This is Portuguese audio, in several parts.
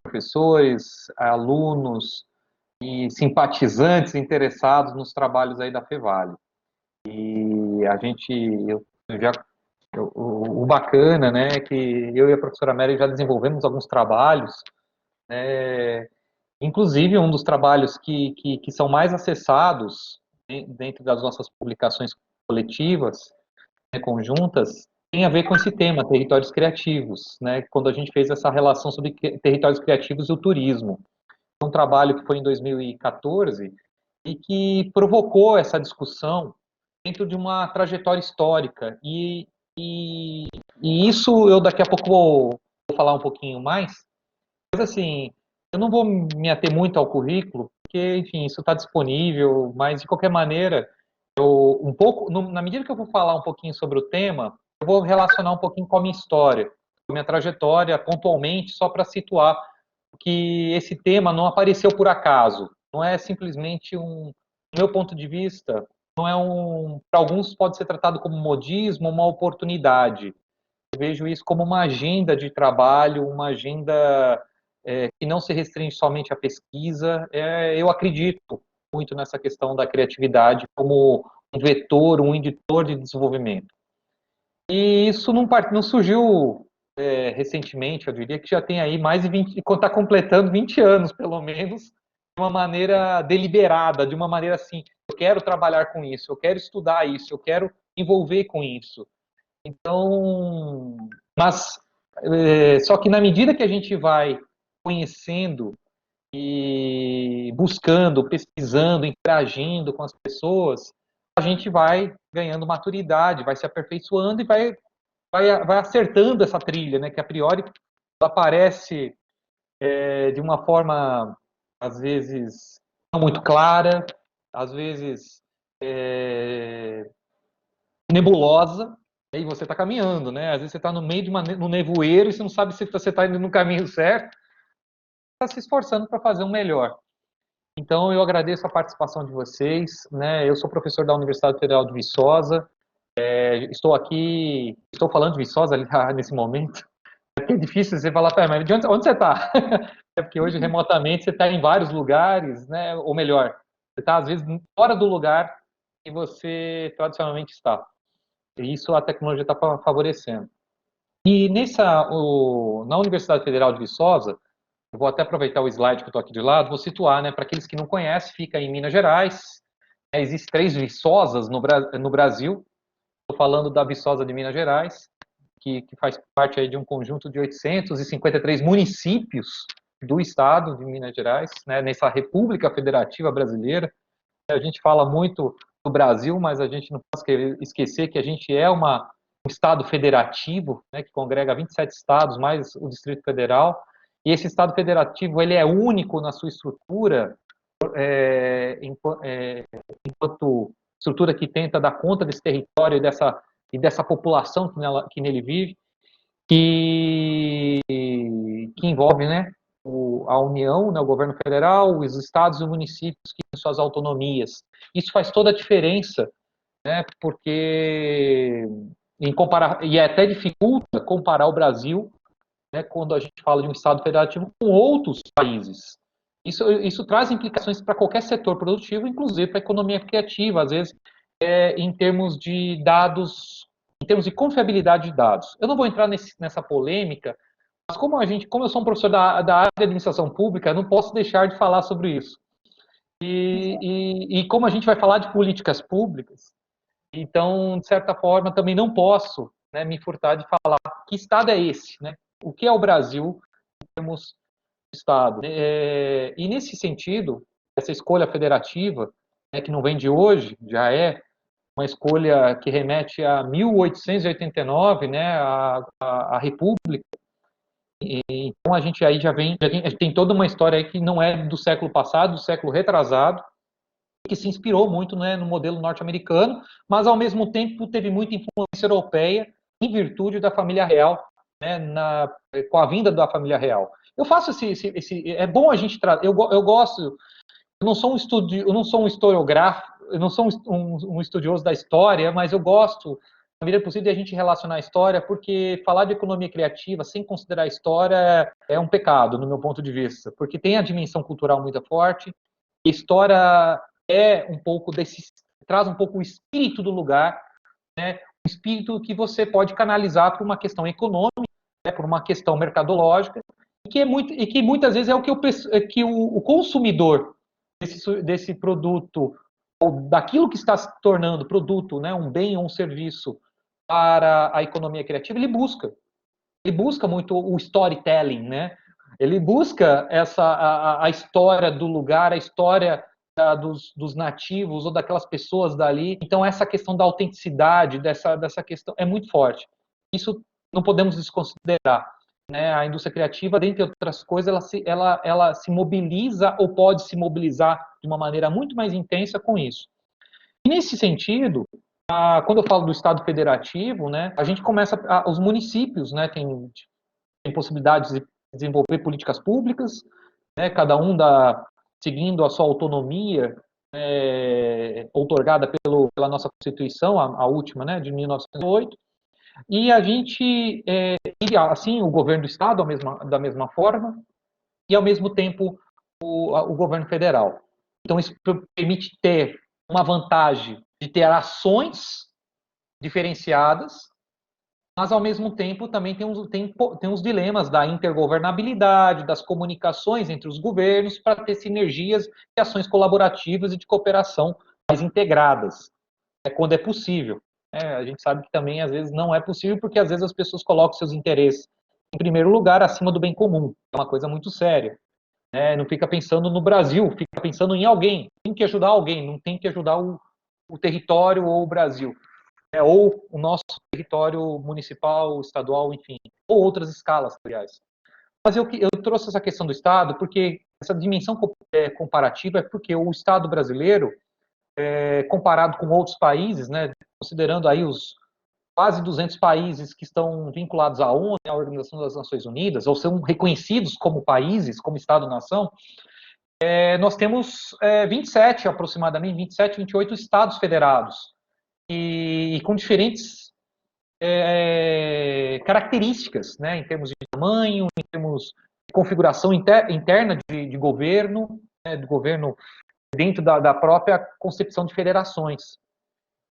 professores, alunos e simpatizantes interessados nos trabalhos aí da Fevale. E a gente, o bacana, né, é que eu e a professora Mary já desenvolvemos alguns trabalhos, né, inclusive um dos trabalhos que são mais acessados dentro das nossas publicações coletivas, né, conjuntas, tem a ver com esse tema, territórios criativos, né, quando a gente fez essa relação sobre territórios criativos e o turismo. Um trabalho que foi em 2014 e que provocou essa discussão dentro de uma trajetória histórica. E isso eu daqui a pouco vou falar um pouquinho mais, mas assim, eu não vou me ater muito ao currículo, porque, enfim, isso está disponível, mas de qualquer maneira, um pouco, na medida que eu vou falar um pouquinho sobre o tema, eu vou relacionar um pouquinho com a minha história, com a minha trajetória, pontualmente, só para situar que esse tema não apareceu por acaso, não é simplesmente do meu ponto de vista, não é para alguns pode ser tratado como modismo, uma oportunidade. Eu vejo isso como uma agenda de trabalho, uma agenda que não se restringe somente à pesquisa. Eu acredito muito nessa questão da criatividade como um vetor, um indutor de desenvolvimento. E isso não surgiu recentemente, eu diria que já tem aí mais de 20, está completando 20 anos, pelo menos, de uma maneira deliberada, de uma maneira assim, eu quero trabalhar com isso, eu quero estudar isso, eu quero envolver com isso. Então, mas só que na medida que a gente vai conhecendo e buscando, pesquisando, interagindo com as pessoas, a gente vai ganhando maturidade, vai se aperfeiçoando e vai acertando essa trilha, né? Que a priori ela parece de uma forma, às vezes, não muito clara, às vezes nebulosa, e você está caminhando, né? Às vezes você está no meio de um nevoeiro e você não sabe se você está indo no caminho certo, está se esforçando para fazer o melhor. Então, eu agradeço a participação de vocês, né? Eu sou professor da Universidade Federal de Viçosa, estou falando de Viçosa ali, nesse momento. É difícil você falar, mas onde você está? É porque hoje, remotamente, você está em vários lugares, né? Ou melhor, você está, às vezes, fora do lugar que você tradicionalmente está. E isso a tecnologia está favorecendo. E na Universidade Federal de Viçosa, eu vou até aproveitar o slide que eu estou aqui de lado, vou situar, né? Para aqueles que não conhecem, fica em Minas Gerais. Existem 3 Viçosas no Brasil. Estou falando da Viçosa de Minas Gerais, que faz parte aí de um conjunto de 853 municípios do estado de Minas Gerais, né, nessa República Federativa Brasileira. A gente fala muito do Brasil, mas a gente não pode esquecer que a gente é um estado federativo, né, que congrega 27 estados, mais o Distrito Federal, e esse estado federativo ele é único na sua estrutura, enquanto estrutura que tenta dar conta desse território e dessa população que nele vive, que envolve, né, a União, né, o governo federal, os estados e municípios que têm suas autonomias. Isso faz toda a diferença, né, porque e até dificulta comparar o Brasil, né, quando a gente fala de um estado federativo, com outros países. Isso traz implicações para qualquer setor produtivo, inclusive para a economia criativa, às vezes, em termos de dados, em termos de confiabilidade de dados. Eu não vou entrar nessa polêmica, mas como eu sou um professor da área de administração pública, eu não posso deixar de falar sobre isso. E como a gente vai falar de políticas públicas, então, de certa forma, também não posso, né, me furtar de falar que estado é esse, né? O que é o Brasil em termos de estado? E nesse sentido, essa escolha federativa, né, que não vem de hoje, já é uma escolha que remete a 1889, né, a República. Então a gente aí a gente tem toda uma história aí que não é do século passado, do século retrasado, que se inspirou muito, né, no modelo norte-americano, mas ao mesmo tempo teve muita influência europeia em virtude da família real, né, com a vinda da família real. Eu faço é bom a gente eu gosto, eu não sou um historiográfico, eu não sou um estudioso da história, mas eu gosto medida do possível, de a gente relacionar a história, porque falar de economia criativa sem considerar a história é um pecado, no meu ponto de vista, porque tem a dimensão cultural muito forte, a história é um pouco traz um pouco o espírito do lugar, né? Um espírito que você pode canalizar para uma questão econômica, né? Por uma questão mercadológica, e que muitas vezes é o que, que o consumidor desse produto, ou daquilo que está se tornando produto, né? Um bem ou um serviço para a economia criativa, ele busca. Ele busca muito o storytelling, né? Ele busca a história do lugar, a história dos nativos ou daquelas pessoas dali. Então, essa questão da autenticidade, dessa questão, é muito forte. Isso não podemos desconsiderar. Né? A indústria criativa, dentre outras coisas, ela se mobiliza ou pode se mobilizar de uma maneira muito mais intensa com isso. E nesse sentido, quando eu falo do Estado federativo, né, a gente começa, os municípios, né, tem possibilidades de desenvolver políticas públicas, né, cada um seguindo a sua autonomia outorgada pela nossa Constituição, a última, né, de 1908, e a gente, assim, o governo do Estado da mesma forma, e ao mesmo tempo o governo federal. Então, isso permite ter uma vantagem de ter ações diferenciadas, mas ao mesmo tempo também tem os dilemas da intergovernabilidade, das comunicações entre os governos para ter sinergias e ações colaborativas e de cooperação mais integradas, quando é possível. A gente sabe que também às vezes não é possível, porque às vezes as pessoas colocam seus interesses em primeiro lugar acima do bem comum. É uma coisa muito séria. Não fica pensando no Brasil, fica pensando em alguém. Tem que ajudar alguém, não tem que ajudar o território ou o Brasil. Ou o nosso território municipal, estadual, enfim, ou outras escalas, aliás. Mas eu trouxe essa questão do Estado porque essa dimensão comparativa é porque o Estado brasileiro, comparado com outros países, né, considerando aí os quase 200 países que estão vinculados à ONU, à Organização das Nações Unidas, ou são reconhecidos como países, como Estado-nação, nós temos 27 aproximadamente, 27, 28 estados federados, e com diferentes características, né, em termos de tamanho, em termos de configuração interna de governo, né, do governo dentro da própria concepção de federações.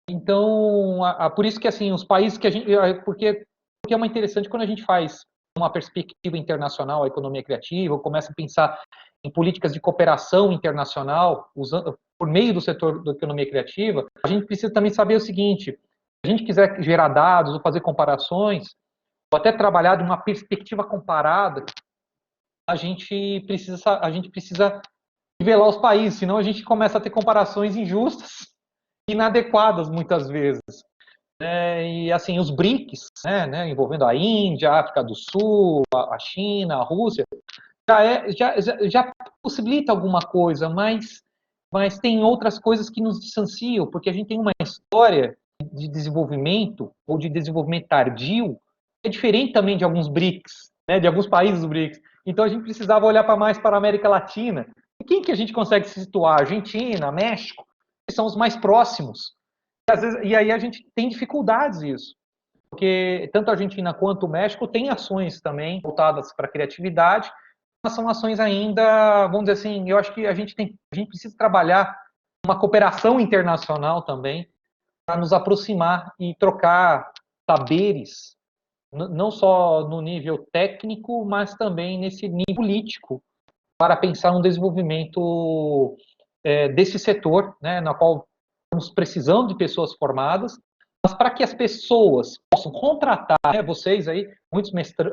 Então, por isso que assim os países que a gente, porque é uma interessante quando a gente faz uma perspectiva internacional, a economia criativa, ou começa a pensar em políticas de cooperação internacional, por meio do setor da economia criativa, a gente precisa também saber o seguinte: se a gente quiser gerar dados ou fazer comparações, ou até trabalhar de uma perspectiva comparada, a gente precisa nivelar os países, senão a gente começa a ter comparações injustas, inadequadas muitas vezes. E assim, os BRICS, envolvendo a Índia, a África do Sul, a China, a Rússia, já possibilita alguma coisa, mas tem outras coisas que nos distanciam, porque a gente tem uma história de desenvolvimento, ou de desenvolvimento tardio, que é diferente também de alguns BRICS, de alguns países do BRICS. Então a gente precisava olhar mais para a América Latina. E quem que a gente consegue se situar? Argentina, México, que são os mais próximos. E aí a gente tem dificuldades nisso, porque tanto a Argentina quanto o México têm ações também voltadas para a criatividade, mas são ações ainda, vamos dizer assim, eu acho que a gente precisa trabalhar uma cooperação internacional também, para nos aproximar e trocar saberes, não só no nível técnico, mas também nesse nível político, para pensar um desenvolvimento desse setor, na qual estamos precisando de pessoas formadas, mas para que as pessoas possam contratar, vocês aí, muitos mestras,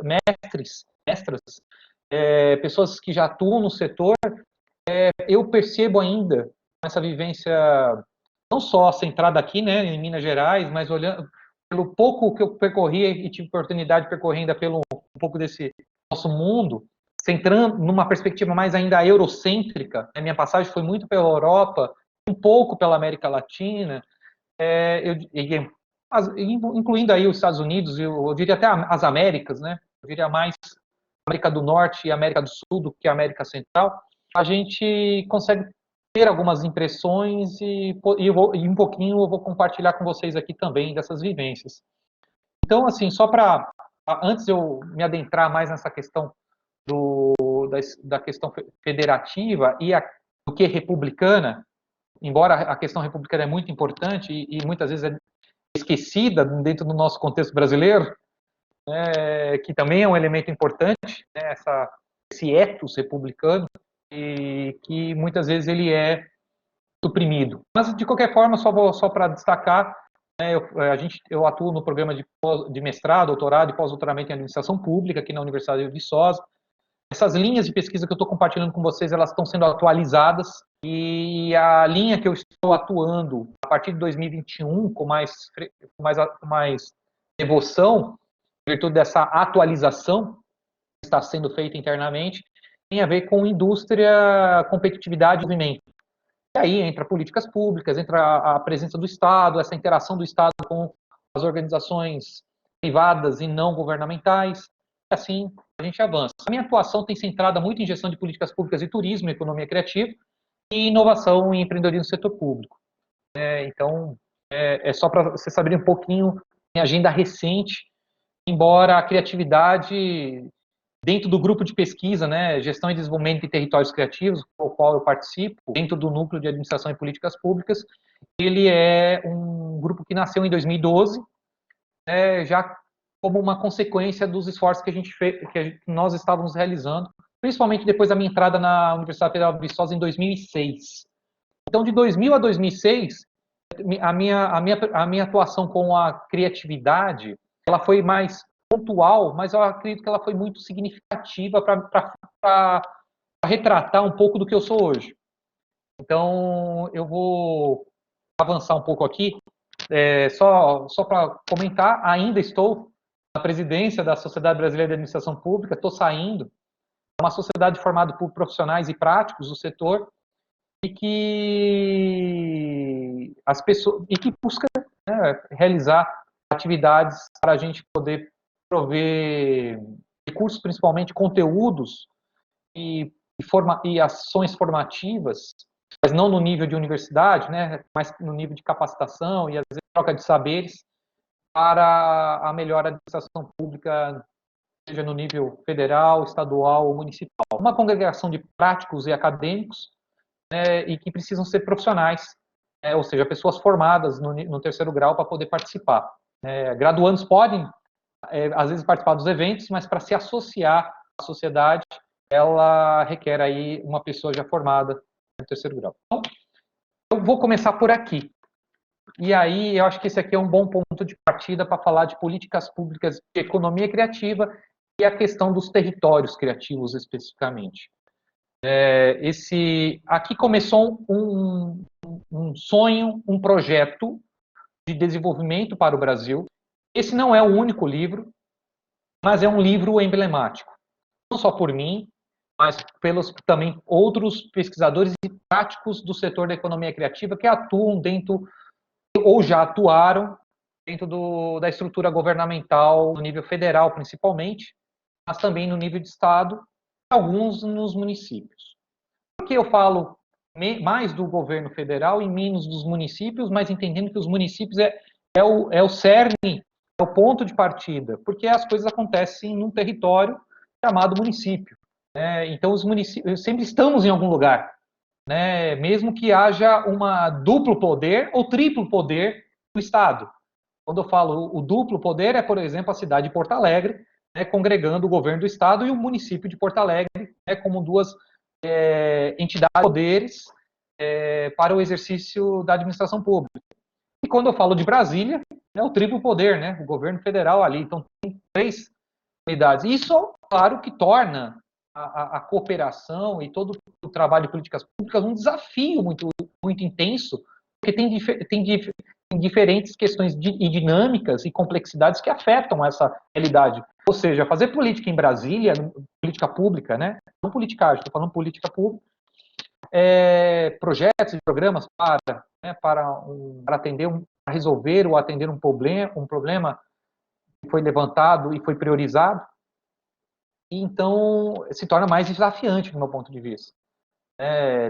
pessoas que já atuam no setor, eu percebo ainda essa vivência não só centrada aqui, em Minas Gerais, mas olhando pelo pouco que eu percorri e tive oportunidade de percorrer ainda pelo um pouco desse nosso mundo, centrando numa perspectiva mais ainda eurocêntrica. A minha passagem foi muito pela Europa, um pouco pela América Latina, incluindo aí os Estados Unidos, eu diria até as Américas, eu diria mais América do Norte e América do Sul do que a América Central. A gente consegue ter algumas impressões e um pouquinho eu vou compartilhar com vocês aqui também dessas vivências. Então, assim, só para antes eu me adentrar mais nessa questão da questão federativa e do que republicana, embora a questão republicana é muito importante e muitas vezes é esquecida dentro do nosso contexto brasileiro, que também é um elemento importante, né, esse ethos republicano, e que muitas vezes ele é suprimido. Mas, de qualquer forma, só para destacar, né, eu atuo no programa de mestrado, doutorado e pós-doutoramento em administração pública aqui na Universidade de Viçosa. Essas linhas de pesquisa que eu estou compartilhando com vocês, elas estão sendo atualizadas, e a linha que eu estou atuando a partir de 2021 com mais devoção, em virtude dessa atualização que está sendo feita internamente, tem a ver com indústria, competitividade e movimento. E aí entra políticas públicas, entra a presença do Estado, essa interação do Estado com as organizações privadas e não governamentais, e assim a gente avança. A minha atuação tem centrada muito em gestão de políticas públicas e turismo, economia criativa, e inovação e empreendedorismo no setor público. Então, é só para vocês saberem um pouquinho minha agenda recente, embora a criatividade, dentro do grupo de pesquisa, né, Gestão e Desenvolvimento de Territórios Criativos, com o qual eu participo, dentro do Núcleo de Administração e Políticas Públicas, ele é um grupo que nasceu em 2012, já como uma consequência dos esforços que nós estávamos realizando, principalmente depois da minha entrada na Universidade Federal de Viçosa em 2006. Então, de 2000 a 2006, a minha atuação com a criatividade, ela foi mais pontual, mas eu acredito que ela foi muito significativa para retratar um pouco do que eu sou hoje. Então, eu vou avançar um pouco aqui, só para comentar, ainda estou na presidência da Sociedade Brasileira de Administração Pública, estou saindo, é uma sociedade formada por profissionais e práticos do setor, e que busca, né, realizar atividades para a gente poder prover recursos, principalmente conteúdos e ações formativas, mas não no nível de universidade, né, mas no nível de capacitação e às vezes troca de saberes para a melhor administração pública, seja no nível federal, estadual ou municipal. Uma congregação de práticos e acadêmicos, e que precisam ser profissionais, ou seja, pessoas formadas no terceiro grau para poder participar. Graduandos podem, às vezes, participar dos eventos, mas para se associar à sociedade, ela requer aí uma pessoa já formada no terceiro grau. Então, eu vou começar por aqui. E aí, eu acho que esse aqui é um bom ponto de partida para falar de políticas públicas de economia criativa e a questão dos territórios criativos, especificamente. Aqui começou um sonho, um projeto de desenvolvimento para o Brasil. Esse não é o único livro, mas é um livro emblemático. Não só por mim, mas pelos também outros pesquisadores e práticos do setor da economia criativa que atuam dentro, ou já atuaram, dentro da estrutura governamental, no nível federal principalmente, mas também no nível de estado, alguns nos municípios. Por que eu falo mais do governo federal e menos dos municípios, mas entendendo que os municípios é o cerne, é o ponto de partida, porque as coisas acontecem num território chamado município. Então, os municípios sempre estamos em algum lugar, mesmo que haja uma duplo poder ou triplo poder do Estado. Quando eu falo o duplo poder, por exemplo, a cidade de Porto Alegre, congregando o governo do Estado e o município de Porto Alegre, como duas entidades, poderes para o exercício da administração pública. E quando eu falo de Brasília, é o triplo poder, o governo federal ali. Então, tem 3 unidades. Isso, claro, que torna a cooperação e todo o trabalho de políticas públicas um desafio muito, muito intenso, porque tem diferentes questões e dinâmicas e complexidades que afetam essa realidade. Ou seja, fazer política em Brasília, política pública, não politicagem, estou falando política pública, projetos e programas para resolver ou atender um problema que foi levantado e foi priorizado, e então se torna mais desafiante, do meu ponto de vista.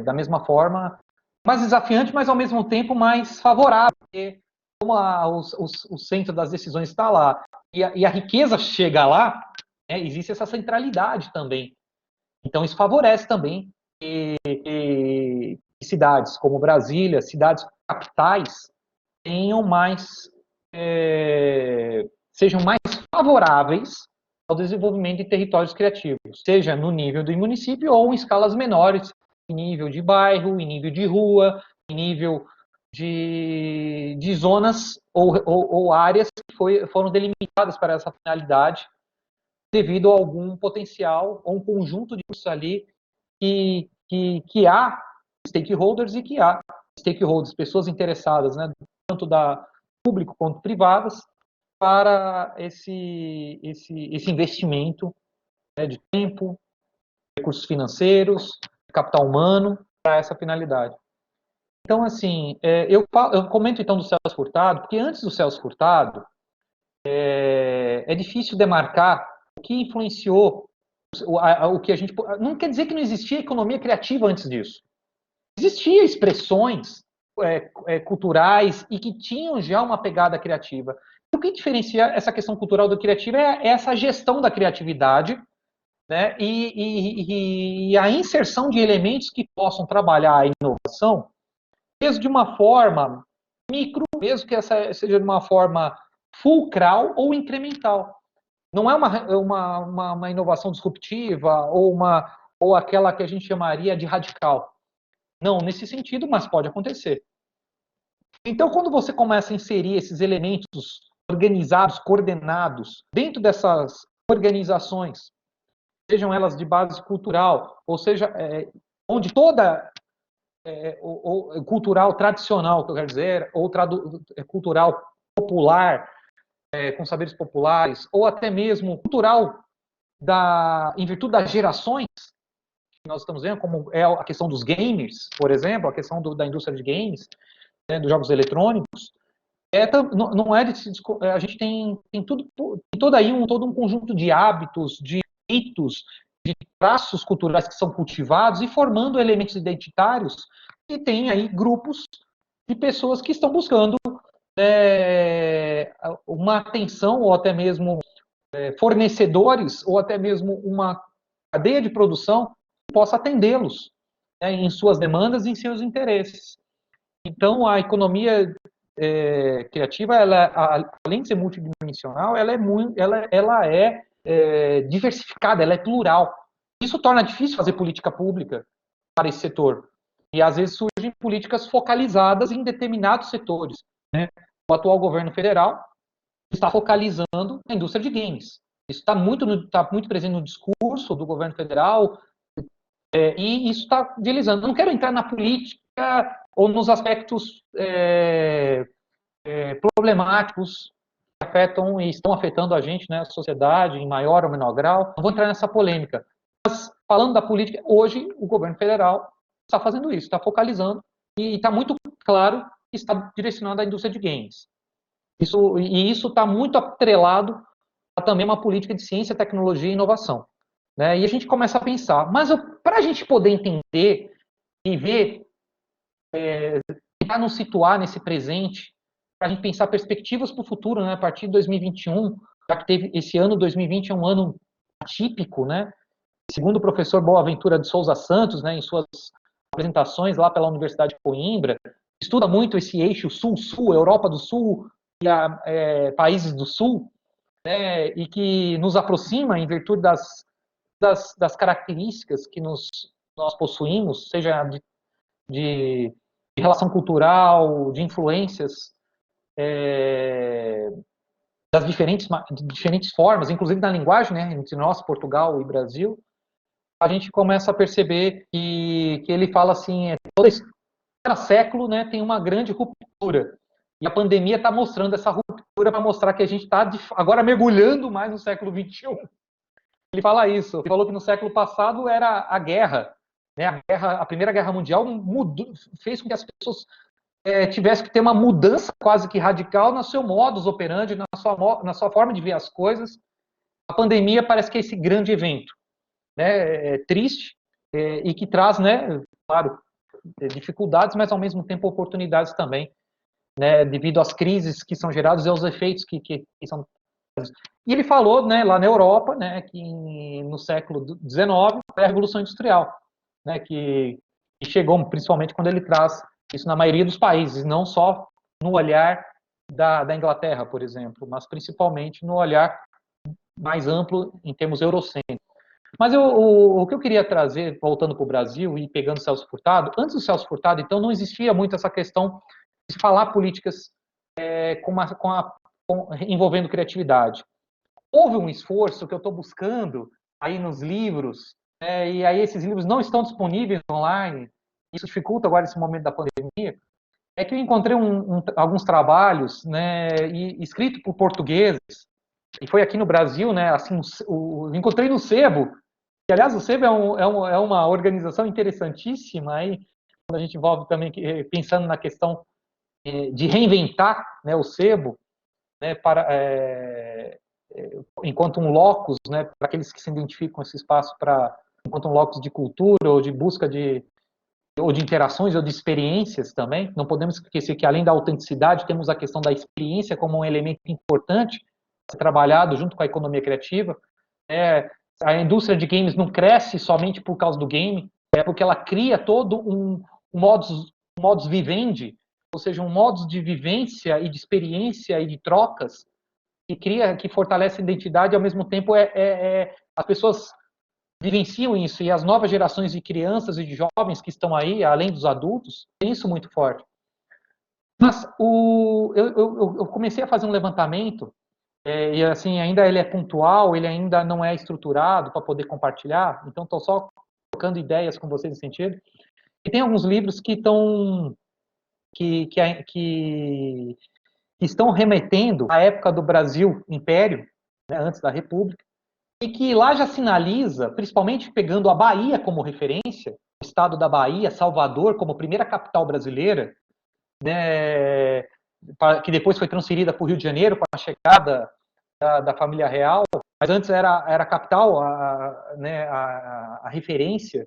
Da mesma forma, mais desafiante, mas ao mesmo tempo mais favorável, porque como o centro das decisões está lá, e a riqueza chega lá, né, existe essa centralidade também. Então, isso favorece também que cidades como Brasília, cidades capitais, tenham mais, sejam mais favoráveis ao desenvolvimento de territórios criativos, seja no nível do município ou em escalas menores, em nível de bairro, em nível de rua, em nível de zonas ou áreas que foram delimitadas para essa finalidade, devido a algum potencial ou um conjunto de recursos ali que há stakeholders e que há stakeholders, pessoas interessadas, né, tanto da público quanto privadas, para esse investimento, né, de tempo, recursos financeiros, capital humano, para essa finalidade. Então, assim, eu comento então do Celso Furtado, porque antes do Celso Furtado, é difícil demarcar o que influenciou o que a gente... Não quer dizer que não existia economia criativa antes disso. Existia expressões culturais e que tinham já uma pegada criativa. O que diferencia essa questão cultural da criativa é essa gestão da criatividade, né, e a inserção de elementos que possam trabalhar a inovação, mesmo de uma forma micro, mesmo que essa seja de uma forma fulcral ou incremental. Não é uma inovação disruptiva ou aquela que a gente chamaria de radical. Não nesse sentido, mas pode acontecer. Então, quando você começa a inserir esses elementos organizados, coordenados, dentro dessas organizações, sejam elas de base cultural, ou seja, onde toda ou cultural tradicional, que eu quero dizer, ou cultural popular, com saberes populares, ou até mesmo cultural em virtude das gerações que nós estamos vendo, como é a questão dos gamers, por exemplo, a questão da indústria de games, né, dos jogos eletrônicos, não é a gente tem tudo, todo aí todo um conjunto de hábitos, de ritos, de traços culturais que são cultivados e formando elementos identitários, e tem aí grupos de pessoas que estão buscando uma atenção ou até mesmo fornecedores ou até mesmo uma cadeia de produção que possa atendê-los, né, em suas demandas e em seus interesses. Então, a economia criativa, além de ser multidimensional, ela é diversificada, ela é plural. Isso torna difícil fazer política pública para esse setor. E, às vezes, surgem políticas focalizadas em determinados setores, né? O atual governo federal está focalizando na indústria de games. Isso está muito presente no discurso do governo federal, e isso está utilizando. Não quero entrar na política ou nos aspectos problemáticos que afetam e estão afetando a gente, né, a sociedade, em maior ou menor grau. Não vou entrar nessa polêmica. Mas, falando da política, hoje o governo federal está fazendo isso, está focalizando, e está muito claro que está direcionado à indústria de games. Isso está muito atrelado a também uma política de ciência, tecnologia e inovação. Né? E a gente começa a pensar, mas para a gente poder entender e ver, tentar nos situar nesse presente, para a gente pensar perspectivas para o futuro, né? A partir de 2021, já que teve esse ano 2020 é um ano atípico, né? Segundo o professor Boaventura de Souza Santos, né, em suas apresentações lá pela Universidade de Coimbra, estuda muito esse eixo Sul-Sul, Europa do Sul e países do Sul, né, e que nos aproxima em virtude das características que nós possuímos, seja de relação cultural, de influências das diferentes formas, inclusive na linguagem, né, entre nós, Portugal e Brasil, a gente começa a perceber que ele fala assim, cada século, né, tem uma grande ruptura. E a pandemia está mostrando essa ruptura para mostrar que a gente está agora mergulhando mais no século XXI. Ele fala isso. Ele falou que no século passado era a guerra, né? A Primeira Guerra Mundial fez com que as pessoas tivessem que ter uma mudança quase que radical no seu modus operandi, na sua forma de ver as coisas. A pandemia parece que é esse grande evento, né? Triste e que traz, né, claro, dificuldades, mas ao mesmo tempo oportunidades também, né, devido às crises que são geradas e aos efeitos que são E ele falou, né, lá na Europa, né, que no século XIX foi a Revolução Industrial, né, que chegou principalmente quando ele traz isso na maioria dos países, não só no olhar da Inglaterra, por exemplo, mas principalmente no olhar mais amplo em termos eurocêntricos. Mas o que eu queria trazer, voltando para o Brasil e pegando o Celso Furtado, antes do Celso Furtado, então, não existia muito essa questão de falar políticas envolvendo criatividade. Houve um esforço que eu estou buscando aí nos livros, e aí esses livros não estão disponíveis online, isso dificulta agora esse momento da pandemia, é que eu encontrei alguns trabalhos, né, escritos por portugueses, e foi aqui no Brasil, né, assim, encontrei no Sebo, que aliás o Sebo é uma organização interessantíssima, aí, quando a gente envolve também, pensando na questão de reinventar, né, o Sebo, né, enquanto um locus, né, para aqueles que se identificam com esse espaço, enquanto um locus de cultura ou de busca ou de interações ou de experiências também. Não podemos esquecer que, além da autenticidade, temos a questão da experiência como um elemento importante a ser trabalhado junto com a economia criativa. A indústria de games não cresce somente por causa do game, é porque ela cria todo um modus vivendi, ou seja, um modus de vivência e de experiência e de trocas que fortalece a identidade e, ao mesmo tempo, as pessoas vivenciam isso, e as novas gerações de crianças e de jovens que estão aí, além dos adultos, tem isso muito forte. Mas eu comecei a fazer um levantamento, e assim, ainda ele é pontual, ele ainda não é estruturado para poder compartilhar, então estou só trocando ideias com vocês nesse sentido. E tem alguns livros que estão remetendo à época do Brasil Império, né, antes da República, e que lá já sinaliza, principalmente pegando a Bahia como referência, o estado da Bahia, Salvador como primeira capital brasileira, né, que depois foi transferida para o Rio de Janeiro com a chegada da família real, mas antes era a capital, a referência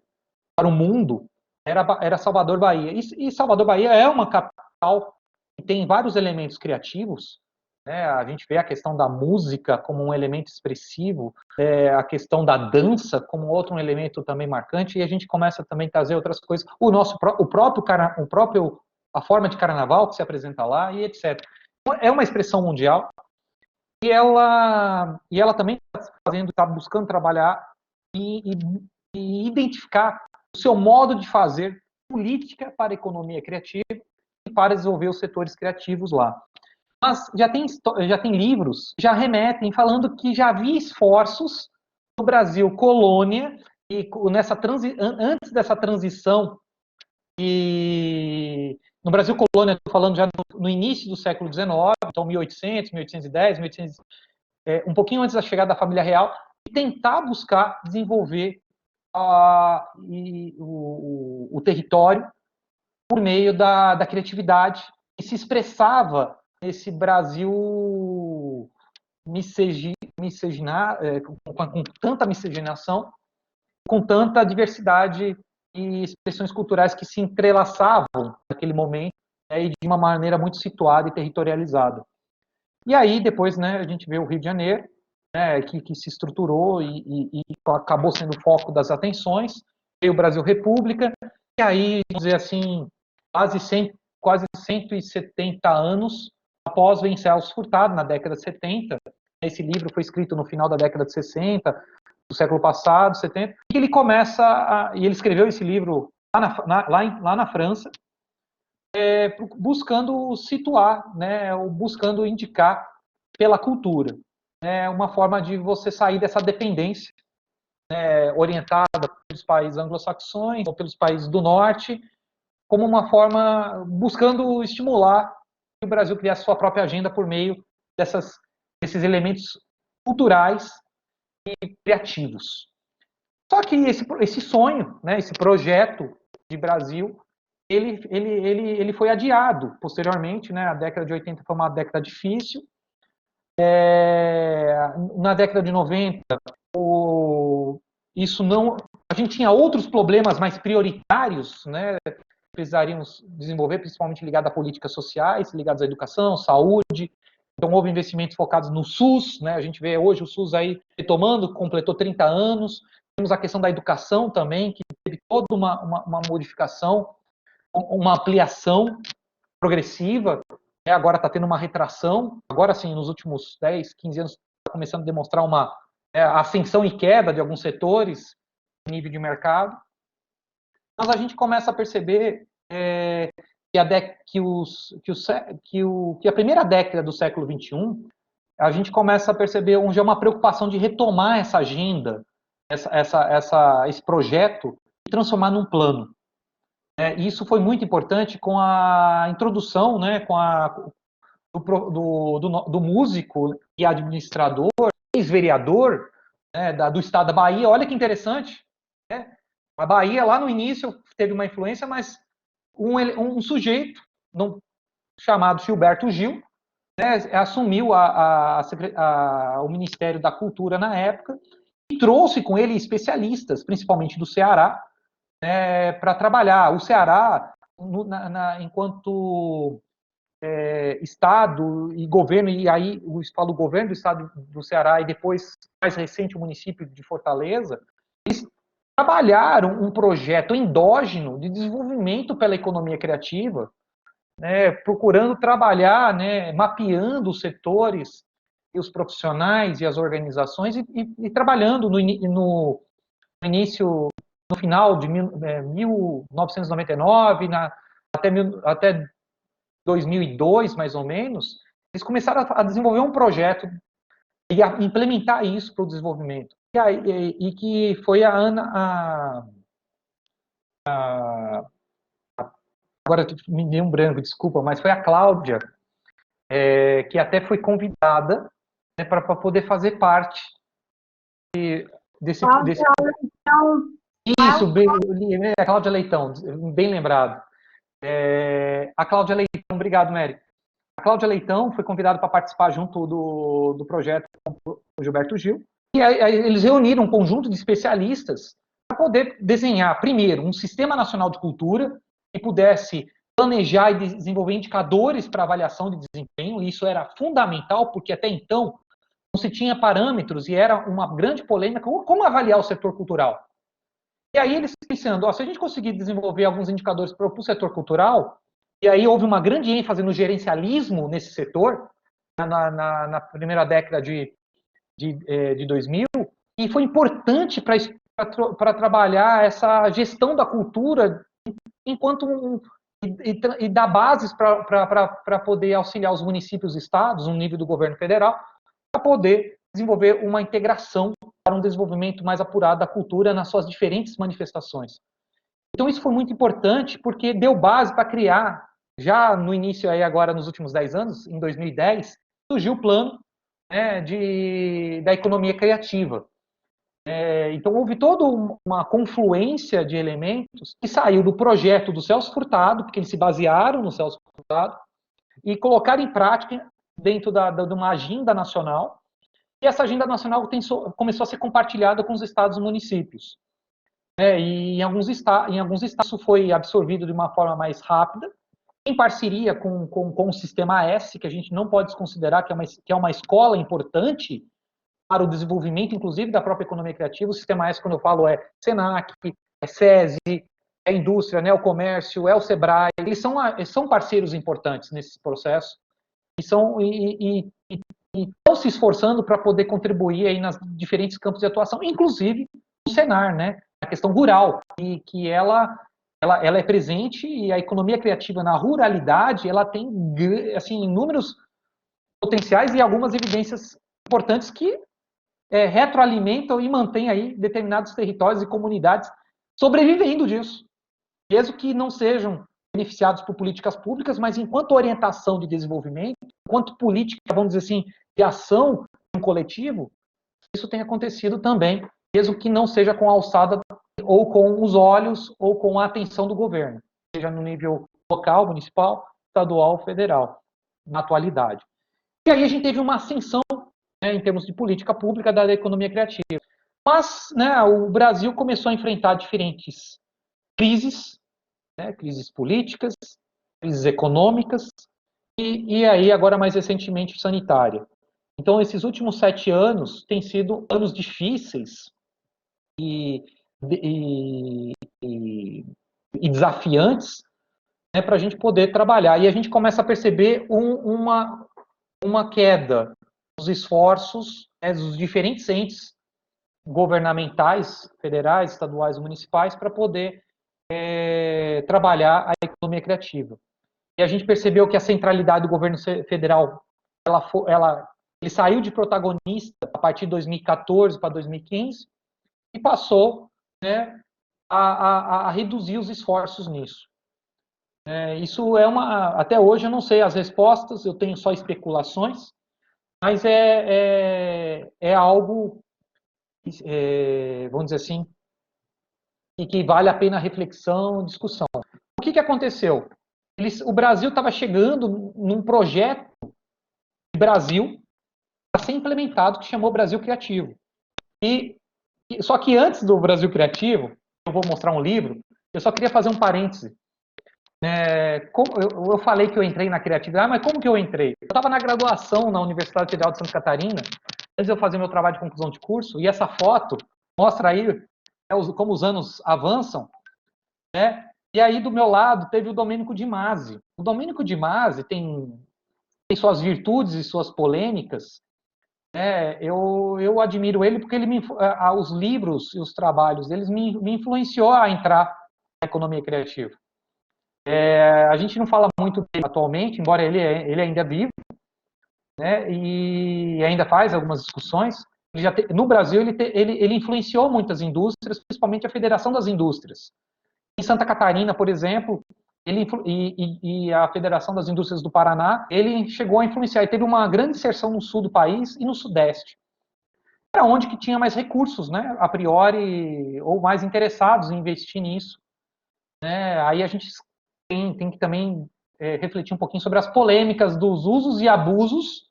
para o mundo, era Salvador, Bahia. E Salvador, Bahia é uma capital que tem vários elementos criativos, né? A gente vê a questão da música como um elemento expressivo, a questão da dança como outro elemento também marcante, e a gente começa também a trazer outras coisas, a forma de carnaval que se apresenta lá, e etc. É uma expressão mundial, e ela também está buscando trabalhar e identificar o seu modo de fazer política para a economia criativa e para desenvolver os setores criativos lá. Mas já tem livros que já remetem falando que já havia esforços no Brasil colônia, e antes dessa transição, e no Brasil colônia, estou falando já no início do século XIX, então 1800, 1810, 1800, um pouquinho antes da chegada da família real, e tentar buscar desenvolver o território por meio da criatividade, que se expressava nesse Brasil com tanta miscigenação, com tanta diversidade e expressões culturais que se entrelaçavam naquele momento, e de uma maneira muito situada e territorializada. E aí, depois, né, a gente vê o Rio de Janeiro, né, que se estruturou e acabou sendo o foco das atenções, veio o Brasil República, e aí, vamos dizer assim, quase 170 anos após vencer Celso Furtado, na década de 70, esse livro foi escrito no final da década de 60, do século passado, 70, e ele e ele escreveu esse livro lá na França, buscando situar, né, ou buscando indicar pela cultura. É uma forma de você sair dessa dependência, orientada pelos países anglo-saxões ou pelos países do norte, como uma forma buscando estimular que o Brasil criasse sua própria agenda por meio desses elementos culturais e criativos. Só que esse sonho, né, esse projeto de Brasil, ele foi adiado posteriormente, né? A década de 80 foi uma década difícil. Na década de 90, a gente tinha outros problemas mais prioritários, né? Precisaríamos desenvolver, principalmente ligados a políticas sociais, ligados à educação, saúde, Então, houve investimentos focados no SUS, né? A gente vê hoje o SUS aí retomando, completou 30 anos. Temos a questão da educação também, que teve toda uma modificação, uma ampliação progressiva, né? Agora está tendo uma retração. Agora, sim, nos últimos 10, 15 anos, está começando a demonstrar uma ascensão e queda de alguns setores, nível de mercado. Mas a gente começa a perceber que a primeira década do século XXI, a gente começa a perceber onde é uma preocupação de retomar essa agenda, esse projeto, e transformar num plano. E isso foi muito importante com a introdução, né, do músico e administrador, ex-vereador, né, do estado da Bahia. Olha que interessante, né? A Bahia, lá no início, teve uma influência, mas um sujeito chamado Gilberto Gil, né, assumiu o Ministério da Cultura na época e trouxe com ele especialistas, principalmente do Ceará, para trabalhar. O Ceará, enquanto Estado e governo, e aí eu falo governo do Estado do Ceará e depois, mais recente, o município de Fortaleza, eles trabalharam um projeto endógeno de desenvolvimento pela economia criativa, né, procurando trabalhar, né, mapeando os setores e os profissionais e as organizações e trabalhando no início, no final de 1999, até 2002, mais ou menos, eles começaram a desenvolver um projeto e a implementar isso para o desenvolvimento. E que foi a Ana... agora me deu um branco, desculpa, mas foi a Cláudia, que até foi convidada, né, para poder fazer parte desse... Isso, a Cláudia Leitão, bem lembrado. A Cláudia Leitão, obrigado, Mary. A Cláudia Leitão foi convidada para participar junto do projeto com o Gilberto Gil. E aí eles reuniram um conjunto de especialistas para poder desenhar, primeiro, um sistema nacional de cultura que pudesse planejar e desenvolver indicadores para avaliação de desempenho. E isso era fundamental, porque até então não se tinha parâmetros e era uma grande polêmica como avaliar o setor cultural. E aí eles pensando, se a gente conseguir desenvolver alguns indicadores para o setor cultural, e aí houve uma grande ênfase no gerencialismo nesse setor, na primeira década de 2000, e foi importante para trabalhar essa gestão da cultura enquanto e dar bases para poder auxiliar os municípios e estados, no nível do governo federal, para poder desenvolver uma integração para um desenvolvimento mais apurado da cultura nas suas diferentes manifestações. Então isso foi muito importante porque deu base para criar, já no início aí agora nos últimos 10 anos, em 2010, surgiu o plano, né, da economia criativa. Então houve toda uma confluência de elementos que saiu do projeto do Celso Furtado, porque eles se basearam no Celso Furtado, e colocaram em prática dentro de uma agenda nacional, e essa agenda nacional começou a ser compartilhada com os estados e municípios. E em alguns estados isso foi absorvido de uma forma mais rápida, em parceria com o Sistema S, que a gente não pode desconsiderar que é uma escola importante para o desenvolvimento, inclusive, da própria economia criativa. O Sistema S, quando eu falo, é Senac, é SESI, é a indústria, né, o comércio, é o Sebrae. Eles são parceiros importantes nesse processo e estão se esforçando para poder contribuir aí nas diferentes campos de atuação, inclusive o Senar, né, a questão rural, e que ela é presente, e a economia criativa na ruralidade, ela tem assim, inúmeros potenciais e algumas evidências importantes que retroalimentam e mantêm aí determinados territórios e comunidades sobrevivendo disso, mesmo que não sejam beneficiados por políticas públicas, mas enquanto orientação de desenvolvimento, enquanto política, vamos dizer assim, de ação em um coletivo, isso tem acontecido também, mesmo que não seja com a alçada ou com os olhos ou com a atenção do governo, seja no nível local, municipal, estadual, federal, na atualidade. E aí a gente teve uma ascensão, né, em termos de política pública da economia criativa. Mas, né, o Brasil começou a enfrentar diferentes crises, né, crises políticas, crises econômicas, e aí agora mais recentemente sanitária. Então esses últimos 7 anos têm sido anos difíceis e, e, e, e desafiantes, né, para a gente poder trabalhar. E a gente começa a perceber uma queda nos esforços, né, dos diferentes entes governamentais, federais, estaduais, municipais, para poder trabalhar a economia criativa. E a gente percebeu que a centralidade do governo federal, ele saiu de protagonista a partir de 2014 para 2015 e passou, né, a reduzir os esforços nisso. Isso até hoje eu não sei as respostas, eu tenho só especulações, mas é algo, vamos dizer assim, e que vale a pena reflexão, discussão. O que aconteceu? O Brasil estava chegando num projeto de Brasil a ser implementado que chamou Brasil Criativo. Só que antes do Brasil Criativo, eu vou mostrar um livro, eu só queria fazer um parêntese. Eu falei que eu entrei na criatividade, mas como que eu entrei? Eu estava na graduação na Universidade Federal de Santa Catarina, antes de eu fazer meu trabalho de conclusão de curso, e essa foto mostra aí como os anos avançam, né? E aí do meu lado teve o Domênico de Masi. O Domênico de Masi tem suas virtudes e suas polêmicas. Eu admiro ele porque os livros e os trabalhos deles me influenciou a entrar na economia criativa. A gente não fala muito dele atualmente, embora ele ainda é vivo, né, e ainda faz algumas discussões. No Brasil, ele influenciou muitas indústrias, principalmente a Federação das Indústrias. Em Santa Catarina, por exemplo, e a Federação das Indústrias do Paraná, ele chegou a influenciar. Ele teve uma grande inserção no sul do país e no sudeste. Era onde que tinha mais recursos, né, a priori, ou mais interessados em investir nisso. Aí a gente tem que também refletir um pouquinho sobre as polêmicas dos usos e abusos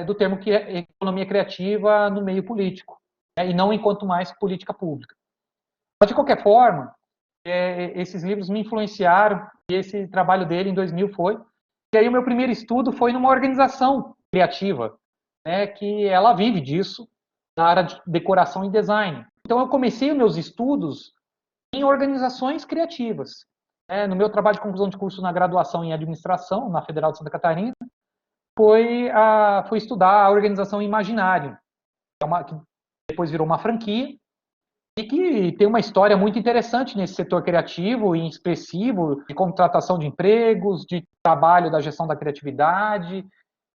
do termo economia criativa no meio político, e não enquanto mais política pública. Mas, de qualquer forma, esses livros me influenciaram, e esse trabalho dele em 2000 foi. E aí o meu primeiro estudo foi numa organização criativa, né, que ela vive disso, na área de decoração e design. Então eu comecei os meus estudos em organizações criativas. No meu trabalho de conclusão de curso na graduação em administração, na Federal de Santa Catarina, foi estudar a organização Imaginário, que depois virou uma franquia, e que tem uma história muito interessante nesse setor criativo e expressivo, de contratação de empregos, de trabalho da gestão da criatividade,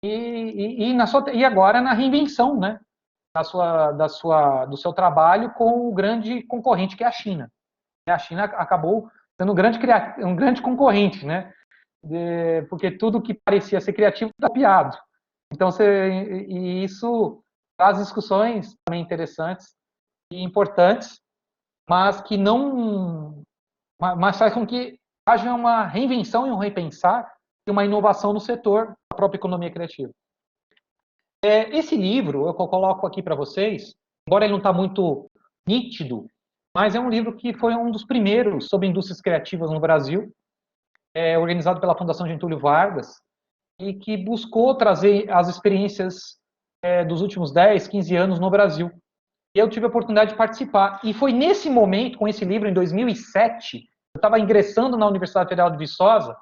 e agora na reinvenção, né, do seu trabalho com o grande concorrente que é a China. A China acabou sendo um grande concorrente, né? Porque tudo que parecia ser criativo está copiado. Então, e isso traz discussões também interessantes e importantes, mas que não, mas faz com que haja uma reinvenção e um repensar e uma inovação no setor da própria economia criativa. Esse livro eu coloco aqui para vocês, embora ele não está muito nítido, mas é um livro que foi um dos primeiros sobre indústrias criativas no Brasil, organizado pela Fundação Getúlio Vargas, e que buscou trazer as experiências dos últimos 10, 15 anos no Brasil. E eu tive a oportunidade de participar. E foi nesse momento, com esse livro, em 2007, eu estava ingressando na Universidade Federal de Viçosa,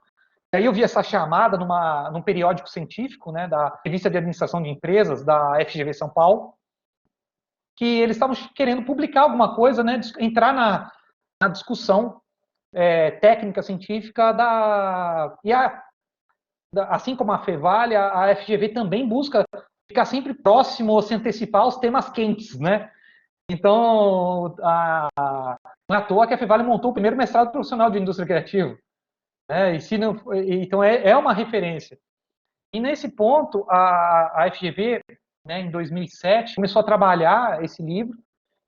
e aí eu vi essa chamada num periódico científico, né, da Revista de Administração de Empresas, da FGV São Paulo, que eles estavam querendo publicar alguma coisa, né, entrar na discussão técnica científica assim como a FEVAL, a FGV também busca ficar sempre próximo, se antecipar aos temas quentes, né? Então, não é à toa que a FEVAL montou o primeiro mestrado profissional de indústria criativa. Então, é uma referência. E nesse ponto, a FGV, né, em 2007, começou a trabalhar esse livro.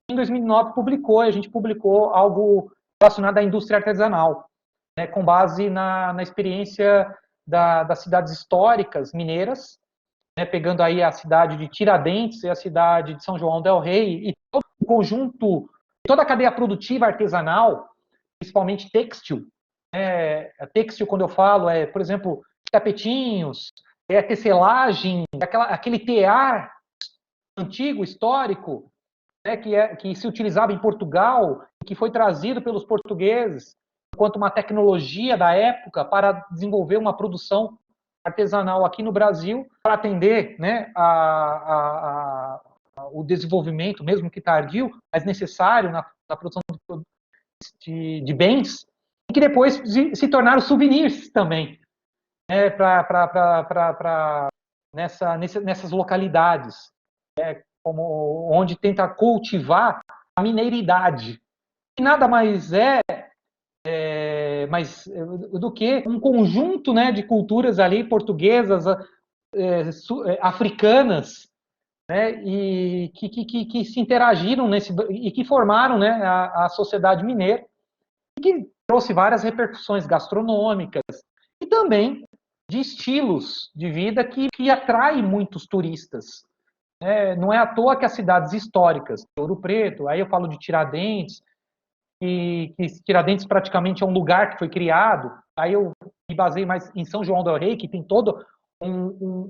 Em 2009, a gente publicou algo relacionado à indústria artesanal, né, com base na experiência das cidades históricas mineiras, né, pegando aí a cidade de Tiradentes e a cidade de São João del Rei, e todo o conjunto, toda a cadeia produtiva artesanal, principalmente têxtil. Têxtil, quando eu falo, por exemplo, tapetinhos, a tecelagem, aquele tear antigo, histórico, né, que se utilizava em Portugal, que foi trazido pelos portugueses enquanto uma tecnologia da época para desenvolver uma produção artesanal aqui no Brasil, para atender, né, o desenvolvimento, mesmo que tardio, mas necessário na produção de bens, e que depois se tornaram souvenirs também, né, nessas localidades, né, onde tenta cultivar a mineiridade, que nada mais mais do que um conjunto, né, de culturas ali portuguesas, africanas, né, e que se interagiram e que formaram, né, a sociedade mineira, e que trouxe várias repercussões gastronômicas e também de estilos de vida que atrai muitos turistas. Não é à toa que as cidades históricas, Ouro Preto, aí eu falo de Tiradentes, que Tiradentes praticamente é um lugar que foi criado, aí eu me baseio mais em São João del Rei, que tem todo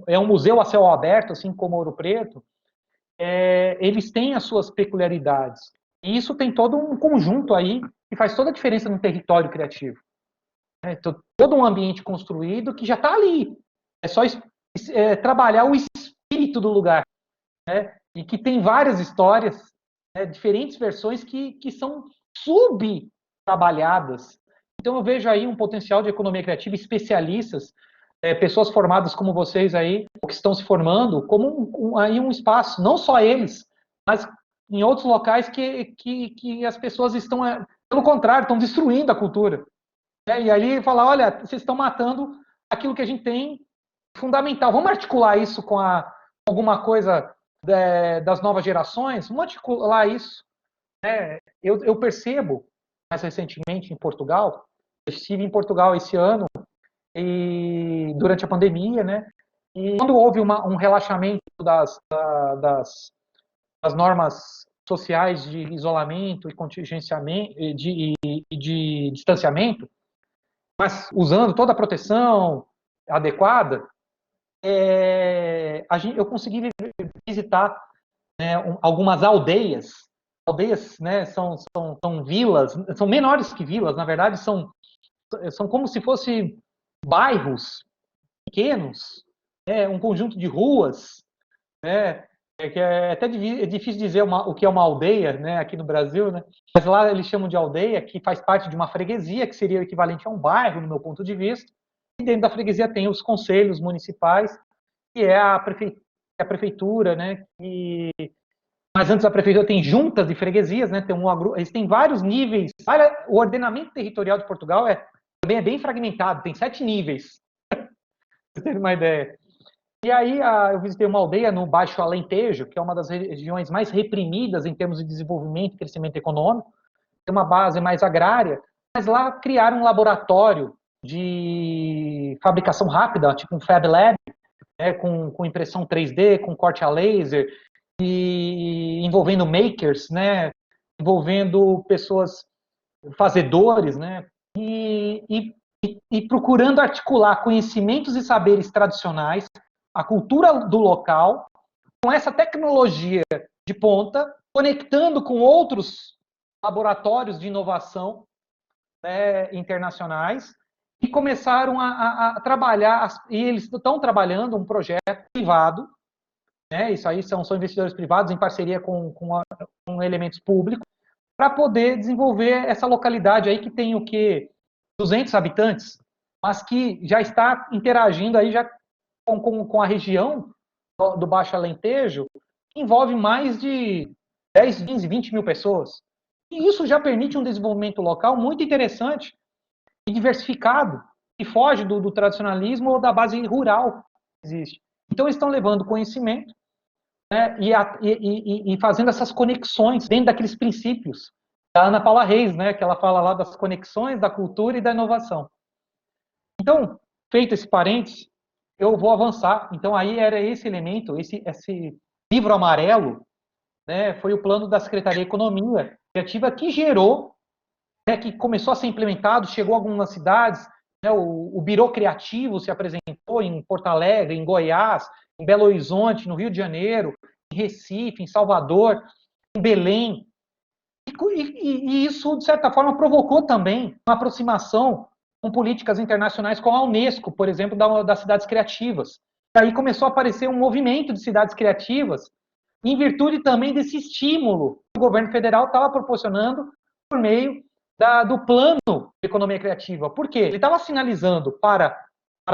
é um museu a céu aberto, assim como Ouro Preto, eles têm as suas peculiaridades. E isso tem todo um conjunto aí que faz toda a diferença no território criativo. Todo um ambiente construído que já está ali. É só trabalhar o espírito do lugar. Né? E que tem várias histórias, né, diferentes versões que são subtrabalhadas. Então eu vejo aí um potencial de economia criativa, especialistas, pessoas formadas como vocês aí, ou que estão se formando, como aí um espaço, não só eles, mas em outros locais que as pessoas estão, pelo contrário, estão destruindo a cultura. Né? E aí falar, olha, vocês estão matando aquilo que a gente tem fundamental. Vamos articular isso com alguma coisa das novas gerações? Vamos articular isso. Eu percebo, mais recentemente em Portugal, eu estive em Portugal esse ano, e durante a pandemia, né? E quando houve um relaxamento das normas sociais de isolamento e contingenciamento, de distanciamento, mas usando toda a proteção adequada, eu consegui visitar, né, algumas aldeias. Aldeias, né, são vilas, são menores que vilas, na verdade, são como se fossem bairros pequenos, um conjunto de ruas, né, que é até difícil dizer o que é uma aldeia, né, aqui no Brasil, né, mas lá eles chamam de aldeia, que faz parte de uma freguesia, que seria o equivalente a um bairro, no meu ponto de vista, e dentro da freguesia tem os conselhos municipais, que é a prefeitura, né, mas antes da prefeitura tem juntas de freguesias, né, eles têm vários níveis, o ordenamento territorial de Portugal também é bem fragmentado, tem 7 níveis, pra vocês terem uma ideia. E aí eu visitei uma aldeia no Baixo Alentejo, que é uma das regiões mais reprimidas em termos de desenvolvimento e crescimento econômico, tem uma base mais agrária, mas lá criaram um laboratório de fabricação rápida, tipo um Fab Lab, né, com impressão 3D, com corte a laser, e envolvendo makers, né, envolvendo pessoas, fazedores, né, e procurando articular conhecimentos e saberes tradicionais, a cultura do local, com essa tecnologia de ponta, conectando com outros laboratórios de inovação, né, internacionais, e começaram a trabalhar, e eles estão trabalhando um projeto privado, né, isso aí são investidores privados em parceria com elementos públicos, para poder desenvolver essa localidade aí que tem o quê? 200 habitantes, mas que já está interagindo aí já com a região do Baixo Alentejo, que envolve mais de 10, 15, 20 mil pessoas. E isso já permite um desenvolvimento local muito interessante e diversificado, que foge do tradicionalismo ou da base rural que existe. Então, eles estão levando conhecimento, né, e fazendo essas conexões dentro daqueles princípios da Ana Paula Reis, né, que ela fala lá das conexões da cultura e da inovação. Então, feito esse parênteses, eu vou avançar. Então, aí era esse elemento, esse livro amarelo, né, foi o plano da Secretaria de Economia Criativa que gerou, né, que começou a ser implementado, chegou a algumas cidades, né, o Birô Criativo se apresentou em Porto Alegre, em Goiás, em Belo Horizonte, no Rio de Janeiro, em Recife, em Salvador, em Belém. E isso, de certa forma, provocou também uma aproximação com políticas internacionais com a Unesco, por exemplo, das cidades criativas. Aí começou a aparecer um movimento de cidades criativas, em virtude também desse estímulo que o governo federal estava proporcionando por meio do plano de economia criativa. Por quê? Ele estava sinalizando para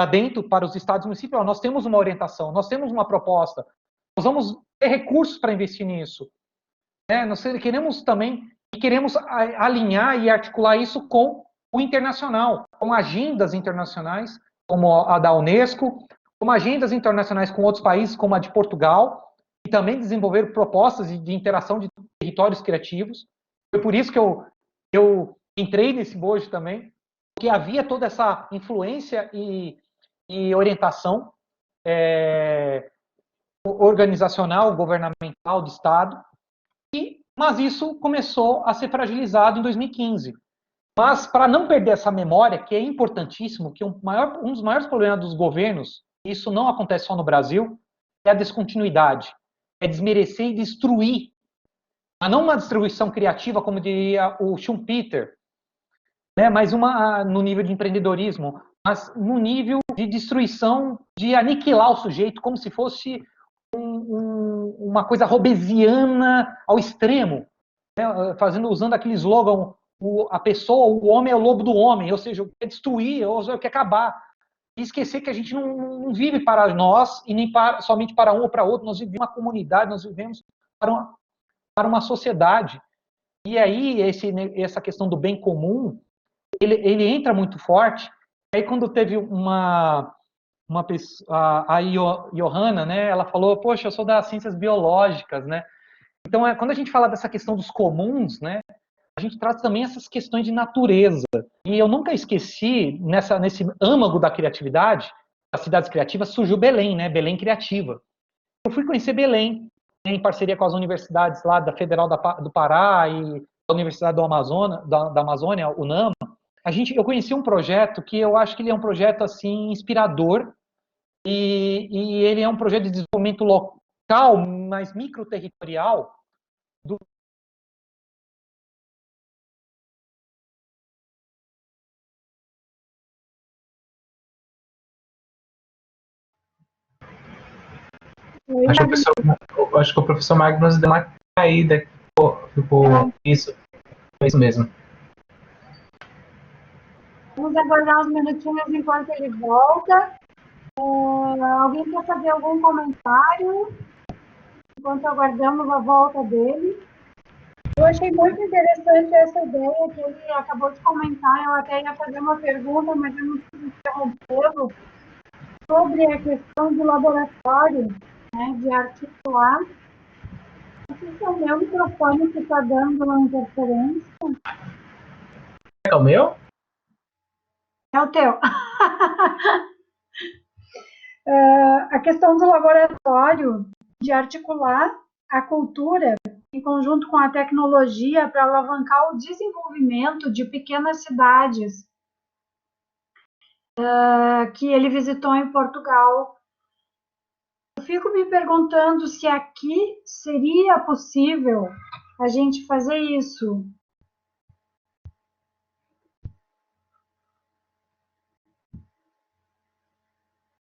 dentro, para os estados e municípios, nós temos uma orientação, nós temos uma proposta, nós vamos ter recursos para investir nisso. Nós queremos também alinhar e articular isso com o internacional, com agendas internacionais, como a da Unesco, com agendas internacionais com outros países, como a de Portugal, e também desenvolver propostas de interação de territórios criativos. Foi por isso que eu entrei nesse bojo também, porque havia toda essa influência e orientação organizacional, governamental, do Estado, mas isso começou a ser fragilizado em 2015. Mas, para não perder essa memória, que é importantíssimo, que um dos maiores problemas dos governos, isso não acontece só no Brasil, é a descontinuidade. É desmerecer e destruir. Mas não uma destruição criativa, como diria o Schumpeter, mas no nível de empreendedorismo, mas no nível de destruição, de aniquilar o sujeito, como se fosse uma coisa robesiana ao extremo, usando aquele slogan, a pessoa, o homem é o lobo do homem, ou seja, quer destruir, ou quer acabar. E esquecer que a gente não vive para nós e nem somente para um ou para outro, nós vivemos uma comunidade, nós vivemos para uma sociedade. E aí, essa questão do bem comum, ele entra muito forte. Aí, quando teve uma pessoa, a Johanna, né, ela falou, poxa, eu sou das ciências biológicas, né? Então, quando a gente fala dessa questão dos comuns, né, a gente trata também essas questões de natureza. E eu nunca esqueci, nesse âmago da criatividade, das cidades criativas, surgiu Belém, né, Belém Criativa. Eu fui conhecer Belém, em parceria com as universidades lá da Federal do Pará e da Universidade do Amazonas, da Amazônia, UNAMA. Eu conheci um projeto que eu acho que ele é um projeto assim inspirador, e ele é um projeto de desenvolvimento local, mas microterritorial. Acho que o professor Magnus deu uma caída. Ficou isso mesmo. Vamos aguardar uns minutinhos enquanto ele volta. Alguém quer fazer algum comentário? Enquanto aguardamos a volta dele. Eu achei muito interessante essa ideia que ele acabou de comentar. Eu até ia fazer uma pergunta, mas eu não quis interrompê-lo, sobre a questão do laboratório, né, de articular. Acho que é o meu microfone que está dando uma interferência. É o meu? É o teu. A questão do laboratório, de articular a cultura em conjunto com a tecnologia para alavancar o desenvolvimento de pequenas cidades que ele visitou em Portugal. Eu fico me perguntando se aqui seria possível a gente fazer isso.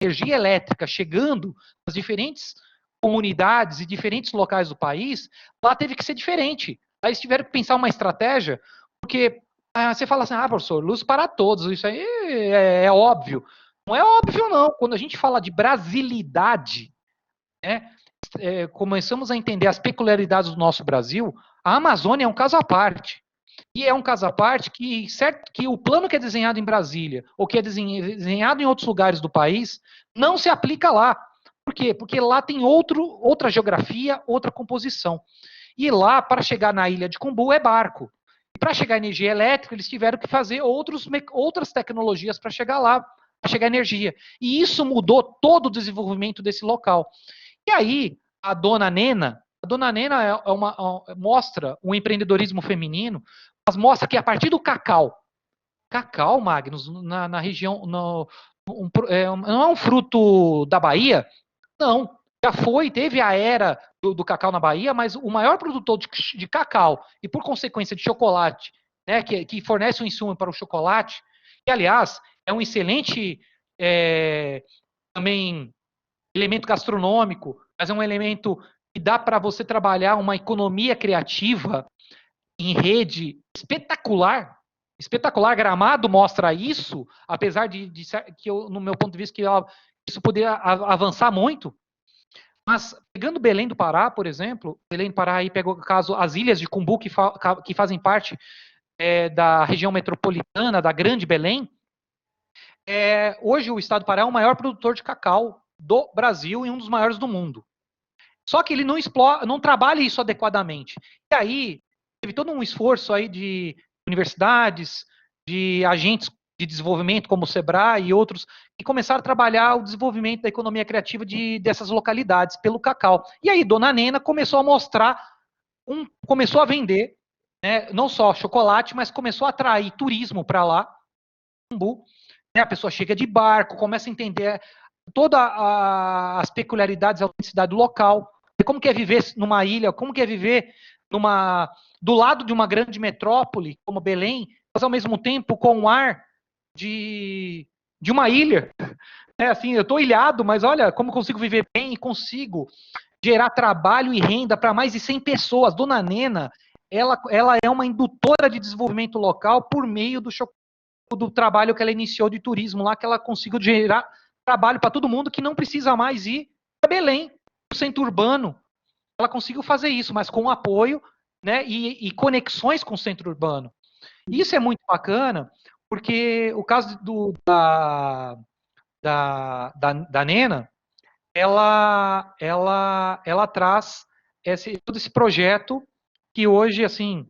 Energia elétrica chegando nas diferentes comunidades e diferentes locais do país, lá teve que ser diferente. Aí eles tiveram que pensar uma estratégia, porque você fala assim, professor, luz para todos, isso aí é óbvio. Não é óbvio, não. Quando a gente fala de brasilidade, né, começamos a entender as peculiaridades do nosso Brasil, a Amazônia é um caso à parte. E é um caso à parte que, certo, que o plano que é desenhado em Brasília, ou que é desenhado em outros lugares do país, não se aplica lá. Por quê? Porque lá tem outra geografia, outra composição. E lá, para chegar na ilha de Cumbu, é barco. E para chegar a energia elétrica, eles tiveram que fazer outras tecnologias para chegar lá, para chegar a energia. E isso mudou todo o desenvolvimento desse local. E aí, a dona Nena mostra um empreendedorismo feminino, mas mostra que a partir do cacau, Magnus, na região, não é um fruto da Bahia? Não. Já teve a era do cacau na Bahia, mas o maior produtor de cacau e, por consequência, de chocolate, né, que fornece um insumo para o chocolate, que, aliás, é um excelente também elemento gastronômico, mas é um elemento que dá para você trabalhar uma economia criativa em rede espetacular. Espetacular. Gramado mostra isso, apesar de que no meu ponto de vista, que isso poderia avançar muito. Mas, pegando Belém do Pará, por exemplo, Belém do Pará aí pegou o caso, as ilhas de Cumbu, que fazem parte da região metropolitana, da Grande Belém. Hoje o estado do Pará é o maior produtor de cacau do Brasil e um dos maiores do mundo. Só que ele não trabalha isso adequadamente. E aí, teve todo um esforço aí de universidades, de agentes de desenvolvimento, como o Sebrae e outros, que começaram a trabalhar o desenvolvimento da economia criativa dessas localidades pelo cacau. E aí, Dona Nena começou a mostrar, começou a vender, né, não só chocolate, mas começou a atrair turismo para lá. A pessoa chega de barco, começa a entender todas as peculiaridades e autenticidade do local, como que é viver numa ilha, como que é viver do lado de uma grande metrópole, como Belém, mas ao mesmo tempo com o ar de uma ilha. Assim, eu estou ilhado, mas olha como consigo viver bem e consigo gerar trabalho e renda para mais de 100 pessoas. Dona Nena, ela é uma indutora de desenvolvimento local por meio do trabalho que ela iniciou de turismo lá, que ela conseguiu gerar trabalho para todo mundo que não precisa mais ir para Belém, o centro urbano. Ela conseguiu fazer isso, mas com apoio, né, e conexões com o centro urbano. Isso é muito bacana, porque o caso da Nena, ela traz todo esse projeto que hoje, assim,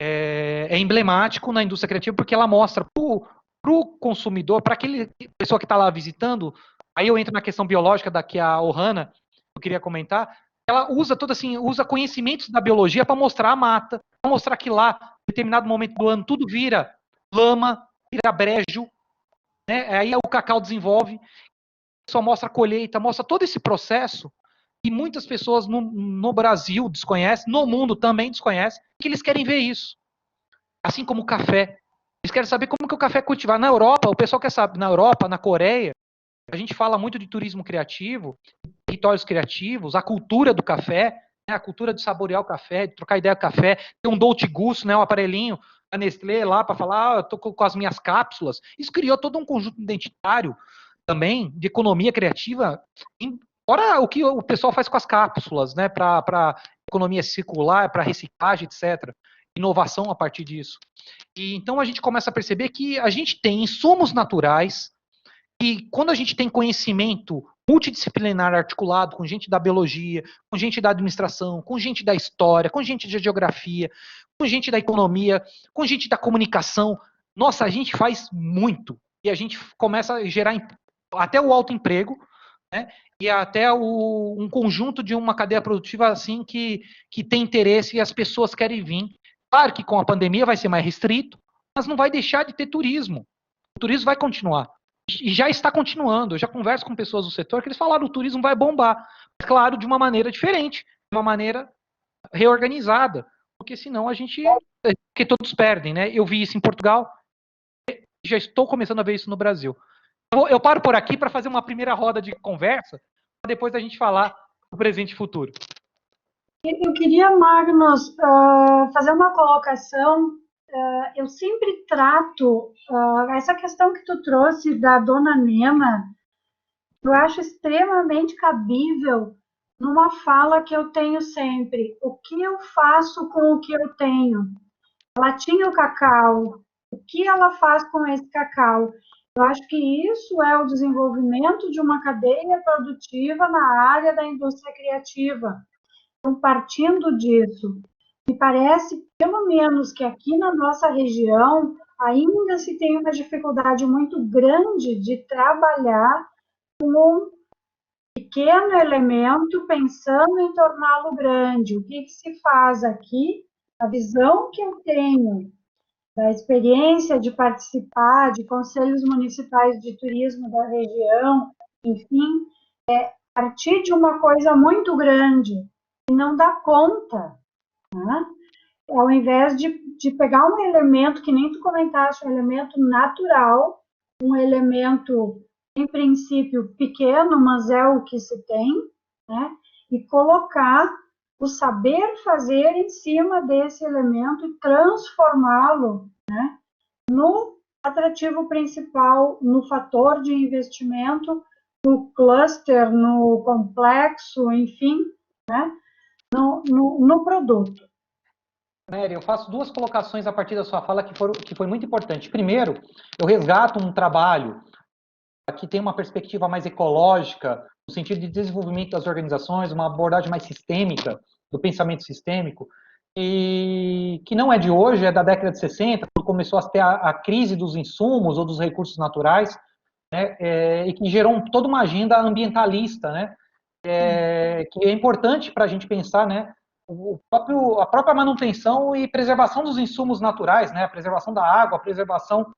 é emblemático na indústria criativa, porque ela mostra para o consumidor, para aquele pessoa que está lá visitando, aí eu entro na questão biológica da que a Ohana eu queria comentar, ela usa conhecimentos da biologia para mostrar a mata, para mostrar que lá, em determinado momento do ano, tudo vira lama, vira brejo, né? Aí o cacau desenvolve, só mostra a colheita, mostra todo esse processo que muitas pessoas no Brasil desconhecem, no mundo também desconhecem, que eles querem ver isso. Assim como o café. Eles querem saber como que o café é cultivado. Na Europa, o pessoal quer saber, na Europa, na Coreia, a gente fala muito de turismo criativo, territórios criativos, a cultura do café, né, a cultura de saborear o café, de trocar ideia com o café, ter um Dolce Gusto, né, um aparelhinho da Nestlé lá para falar, eu tô com as minhas cápsulas. Isso criou todo um conjunto identitário também de economia criativa, fora o que o pessoal faz com as cápsulas, né, para economia circular, para reciclagem, etc. Inovação a partir disso. E então a gente começa a perceber que a gente tem insumos naturais e quando a gente tem conhecimento multidisciplinar articulado com gente da biologia, com gente da administração, com gente da história, com gente da geografia, com gente da economia, com gente da comunicação, nossa, a gente faz muito. E a gente começa a gerar até o autoemprego, né? E até um conjunto de uma cadeia produtiva assim que tem interesse e as pessoas querem vir. Claro que com a pandemia vai ser mais restrito, mas não vai deixar de ter turismo. O turismo vai continuar. E já está continuando. Eu já converso com pessoas do setor que eles falaram que o turismo vai bombar. Claro, de uma maneira diferente, de uma maneira reorganizada. Porque senão porque todos perdem, né? Eu vi isso em Portugal, já estou começando a ver isso no Brasil. Eu paro por aqui para fazer uma primeira roda de conversa, para depois a gente falar do presente e futuro. Eu queria, Magnus, fazer uma colocação. Eu sempre trato essa questão que tu trouxe da Dona Nena, eu acho extremamente cabível numa fala que eu tenho sempre. O que eu faço com o que eu tenho? Ela tinha o cacau. O que ela faz com esse cacau? Eu acho que isso é o desenvolvimento de uma cadeia produtiva na área da indústria criativa. Então, partindo disso, me parece, pelo menos, que aqui na nossa região ainda se tem uma dificuldade muito grande de trabalhar com um pequeno elemento pensando em torná-lo grande. O que se faz aqui? A visão que eu tenho da experiência de participar de conselhos municipais de turismo da região, enfim, partir de uma coisa muito grande e não dá conta, né? Ao invés de pegar um elemento, que nem tu comentaste, um elemento natural, um elemento, em princípio, pequeno, mas é o que se tem, né? E colocar o saber fazer em cima desse elemento e transformá-lo, né, no atrativo principal, no fator de investimento, no cluster, no complexo, enfim, né, no produto. Mary, eu faço duas colocações a partir da sua fala que foi muito importante. Primeiro, eu resgato um trabalho que tem uma perspectiva mais ecológica, no sentido de desenvolvimento das organizações, uma abordagem mais sistêmica, do pensamento sistêmico, e que não é de hoje, é da década de 60, quando começou a ter a crise dos insumos ou dos recursos naturais, né, e que gerou toda uma agenda ambientalista, né, que é importante para a gente pensar, né, a própria manutenção e preservação dos insumos naturais, né, a preservação da água, a preservação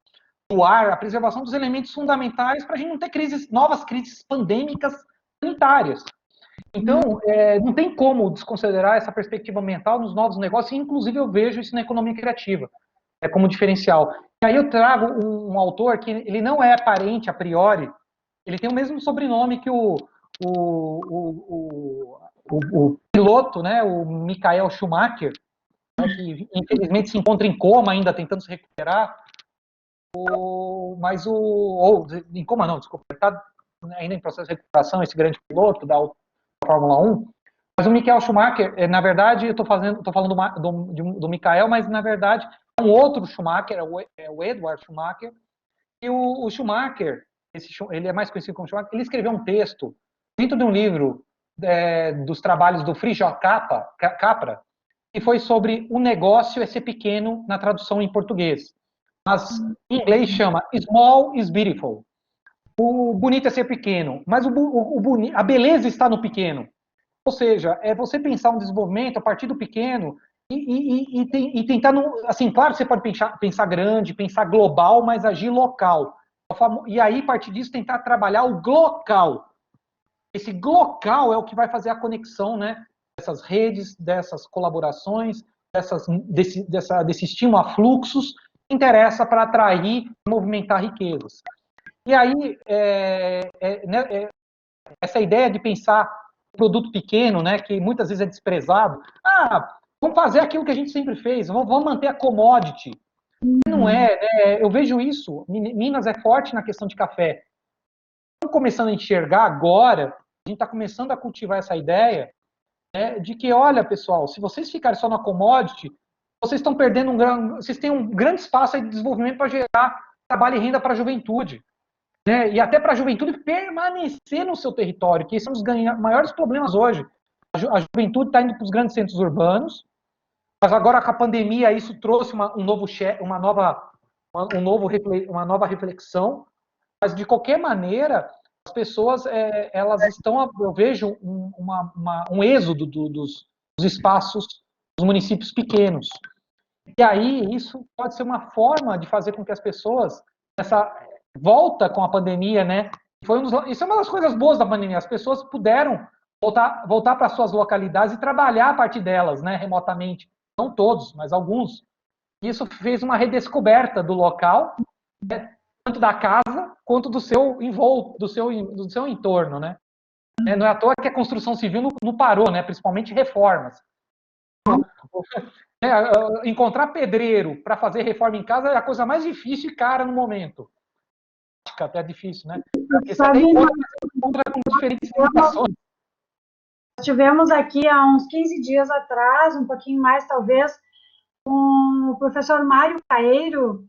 do ar, a preservação dos elementos fundamentais para a gente não ter novas crises pandêmicas sanitárias. Então, não tem como desconsiderar essa perspectiva ambiental nos novos negócios, e inclusive eu vejo isso na economia criativa, como diferencial. E aí eu trago um autor que ele não é parente a priori, ele tem o mesmo sobrenome que o piloto, né, o Michael Schumacher, né, que infelizmente se encontra em coma ainda, tentando se recuperar, em coma não, desculpa, ele está ainda em processo de recuperação, esse grande piloto da Fórmula 1, mas o Michael Schumacher, na verdade, eu estou falando do Michael, mas na verdade é um outro Schumacher, é o Edward Schumacher, e o Schumacher, ele é mais conhecido como Schumacher, ele escreveu um texto dentro de um livro dos trabalhos do Fritjof Capra, que foi sobre o negócio é ser pequeno na tradução em português. Mas em inglês chama Small is Beautiful. O bonito é ser pequeno, mas a beleza está no pequeno. Ou seja, é você pensar um desenvolvimento a partir do pequeno e tentar, assim, claro, você pode pensar grande, pensar global, mas agir local. E aí, a partir disso, tentar trabalhar o glocal. Esse glocal é o que vai fazer a conexão, né, dessas redes, dessas colaborações, desse estímulo a fluxos, que interessa para atrair e movimentar riquezas. E aí, essa ideia de pensar produto pequeno, né, que muitas vezes é desprezado, vamos fazer aquilo que a gente sempre fez, vamos manter a commodity. Não é, né? Eu vejo isso, Minas é forte na questão de café. Estamos começando a enxergar agora, a gente está começando a cultivar essa ideia, né, de que, olha, pessoal, se vocês ficarem só na commodity, vocês estão perdendo vocês têm um grande espaço aí de desenvolvimento para gerar trabalho e renda para a juventude. Né, e até para a juventude permanecer no seu território, que esse é um dos maiores problemas hoje. A juventude está indo para os grandes centros urbanos, mas agora com a pandemia isso trouxe uma nova reflexão, mas de qualquer maneira as pessoas elas estão, eu vejo um êxodo dos espaços dos municípios pequenos. E aí isso pode ser uma forma de fazer com que as pessoas, essa volta com a pandemia, né? Isso é uma das coisas boas da pandemia. As pessoas puderam voltar para suas localidades e trabalhar a partir delas, né? Remotamente. Não todos, mas alguns. Isso fez uma redescoberta do local, né, tanto da casa quanto do seu entorno, né? Não é à toa que a construção civil não parou, né? Principalmente reformas. Encontrar pedreiro para fazer reforma em casa é a coisa mais difícil e cara no momento. Até é difícil, né? Porque você tem com diferentes limitações. Tivemos aqui há uns 15 dias atrás, um pouquinho mais talvez, com o professor Mário Caeiro,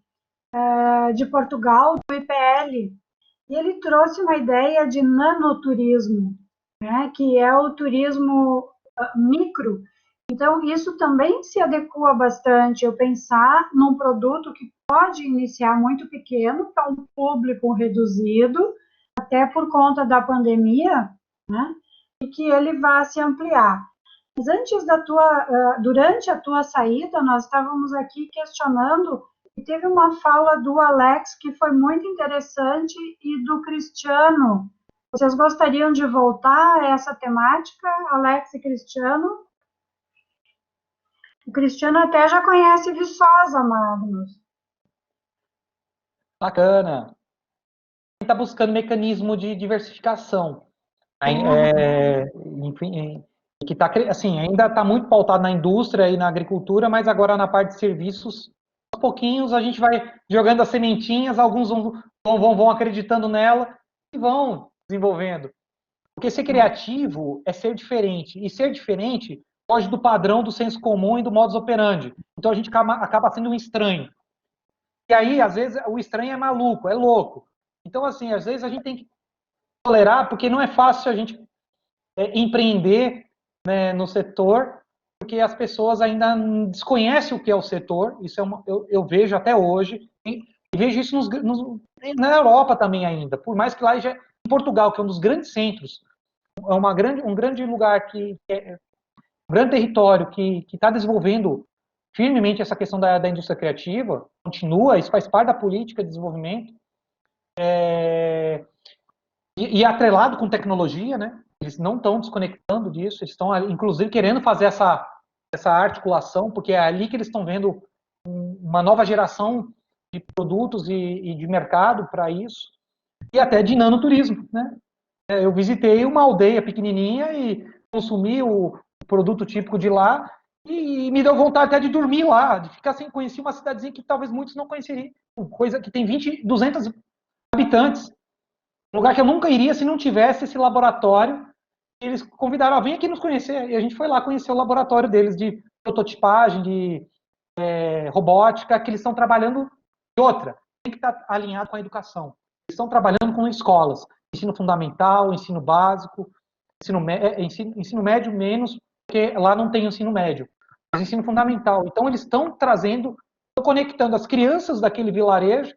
de Portugal, do IPL, e ele trouxe uma ideia de nanoturismo, né, que é o turismo micro. Então, isso também se adequa bastante, eu pensar num produto que pode iniciar muito pequeno, para um público reduzido, até por conta da pandemia, né, e que ele vá se ampliar. Mas durante a tua saída, nós estávamos aqui questionando E teve uma fala do Alex que foi muito interessante e do Cristiano. Vocês gostariam de voltar a essa temática, Alex e Cristiano? O Cristiano até já conhece Viçosa, Magnus. Bacana. Está buscando mecanismo de diversificação. Enfim, que tá, assim, ainda está muito pautado na indústria e na agricultura, mas agora na parte de serviços, aos pouquinhos a gente vai jogando as sementinhas, alguns vão acreditando nela e vão desenvolvendo. Porque ser criativo é ser diferente, e ser diferente foge do padrão do senso comum e do modus operandi. Então a gente acaba sendo um estranho. E aí, às vezes, o estranho é maluco, é louco. Então, assim, às vezes a gente tem que tolerar, porque não é fácil a gente empreender, né, no setor, porque as pessoas ainda desconhecem o que é o setor. Isso eu vejo até hoje, e vejo isso na Europa também ainda, por mais que lá já, em Portugal, que é um dos grandes centros, é um grande lugar, um grande território que está desenvolvendo firmemente essa questão da indústria criativa, continua, isso faz parte da política de desenvolvimento, e atrelado com tecnologia, né? Eles não estão desconectando disso, eles estão, inclusive, querendo fazer essa articulação, porque é ali que eles estão vendo uma nova geração de produtos e de mercado para isso, e até de nanoturismo, né? Eu visitei uma aldeia pequenininha e consumi o produto típico de lá e me deu vontade até de dormir lá, de ficar sem conhecer uma cidadezinha que talvez muitos não conheceriam, coisa que tem 200 habitantes, um lugar que eu nunca iria se não tivesse esse laboratório. Eles convidaram, vem aqui nos conhecer, e a gente foi lá conhecer o laboratório deles de prototipagem, de robótica, que eles estão trabalhando de outra, tem que estar alinhado com a educação. Eles estão trabalhando com escolas, ensino fundamental, ensino básico, ensino médio menos, porque lá não tem ensino médio, mas ensino fundamental. Então eles estão trazendo, estão conectando as crianças daquele vilarejo,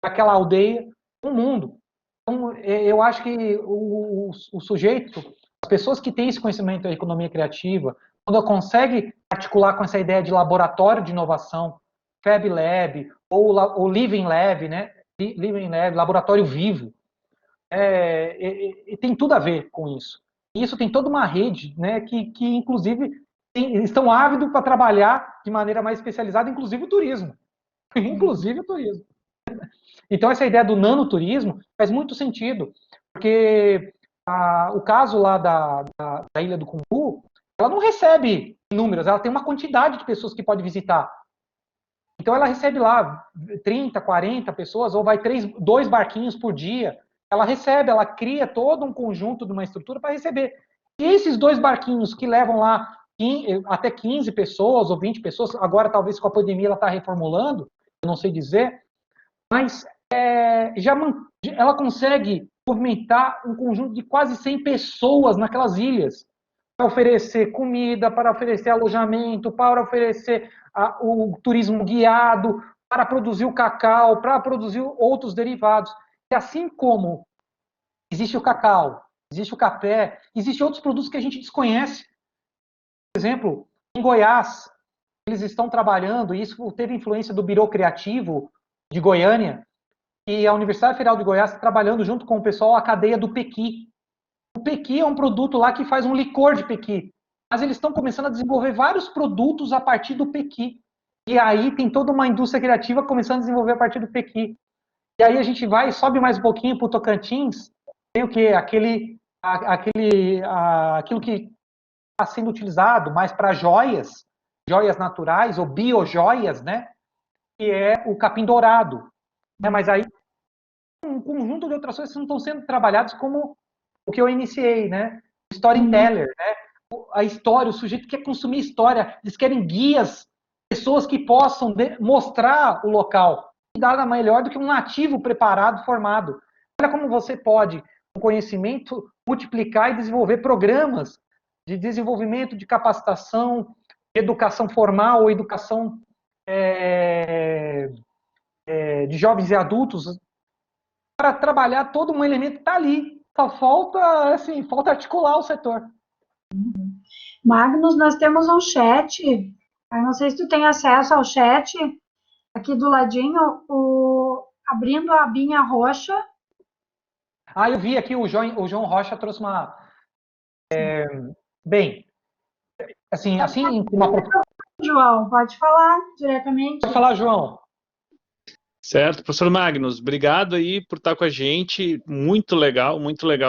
daquela aldeia, com o mundo. Então, eu acho que o sujeito, as pessoas que têm esse conhecimento da economia criativa, quando consegue articular com essa ideia de laboratório de inovação, Fab Lab, ou Living Lab, né? Living Lab, laboratório vivo, e tem tudo a ver com isso. E isso tem toda uma rede, né, que inclusive, estão ávidos para trabalhar de maneira mais especializada, inclusive o turismo. Inclusive o turismo. Então, essa ideia do nanoturismo faz muito sentido, porque o caso lá da Ilha do Cumbu, ela não recebe números, ela tem uma quantidade de pessoas que pode visitar. Então, ela recebe lá 30, 40 pessoas, ou vai 2 barquinhos por dia. Ela recebe, ela cria todo um conjunto de uma estrutura para receber. E esses 2 barquinhos que levam lá até 15 pessoas ou 20 pessoas, agora talvez com a pandemia ela está reformulando, eu não sei dizer, mas ela consegue movimentar um conjunto de quase 100 pessoas naquelas ilhas, para oferecer comida, para oferecer alojamento, para oferecer o turismo guiado, para produzir o cacau, para produzir outros derivados. E assim como existe o cacau, existe o café, existem outros produtos que a gente desconhece. Por exemplo, em Goiás, eles estão trabalhando, e isso teve influência do Birô Criativo de Goiânia, e a Universidade Federal de Goiás está trabalhando junto com o pessoal a cadeia do pequi. O pequi é um produto lá que faz um licor de pequi, mas eles estão começando a desenvolver vários produtos a partir do pequi. E aí tem toda uma indústria criativa começando a desenvolver a partir do pequi. E aí a gente sobe mais um pouquinho para o Tocantins, tem o quê? Aquilo que está sendo utilizado mais para joias naturais ou biojoias, né? Que é o capim dourado. Mas aí um conjunto de outras coisas que não estão sendo trabalhadas, como o que eu iniciei, né? O storyteller, né? A história, o sujeito quer consumir história, eles querem guias, pessoas que possam mostrar o local. Nada melhor do que um nativo preparado, formado. Olha como você pode, com conhecimento, multiplicar e desenvolver programas de desenvolvimento, de capacitação, de educação formal ou educação de jovens e adultos, para trabalhar todo um elemento que está ali. Só falta, assim, falta articular o setor. Magnus, nós temos um chat. Eu não sei se tu tem acesso ao chat. aqui do ladinho, abrindo a abinha roxa. Eu vi aqui o João Rocha trouxe uma... bem, assim, João, pode falar diretamente. Pode falar, João. Certo, professor Magnus, obrigado aí por estar com a gente, muito legal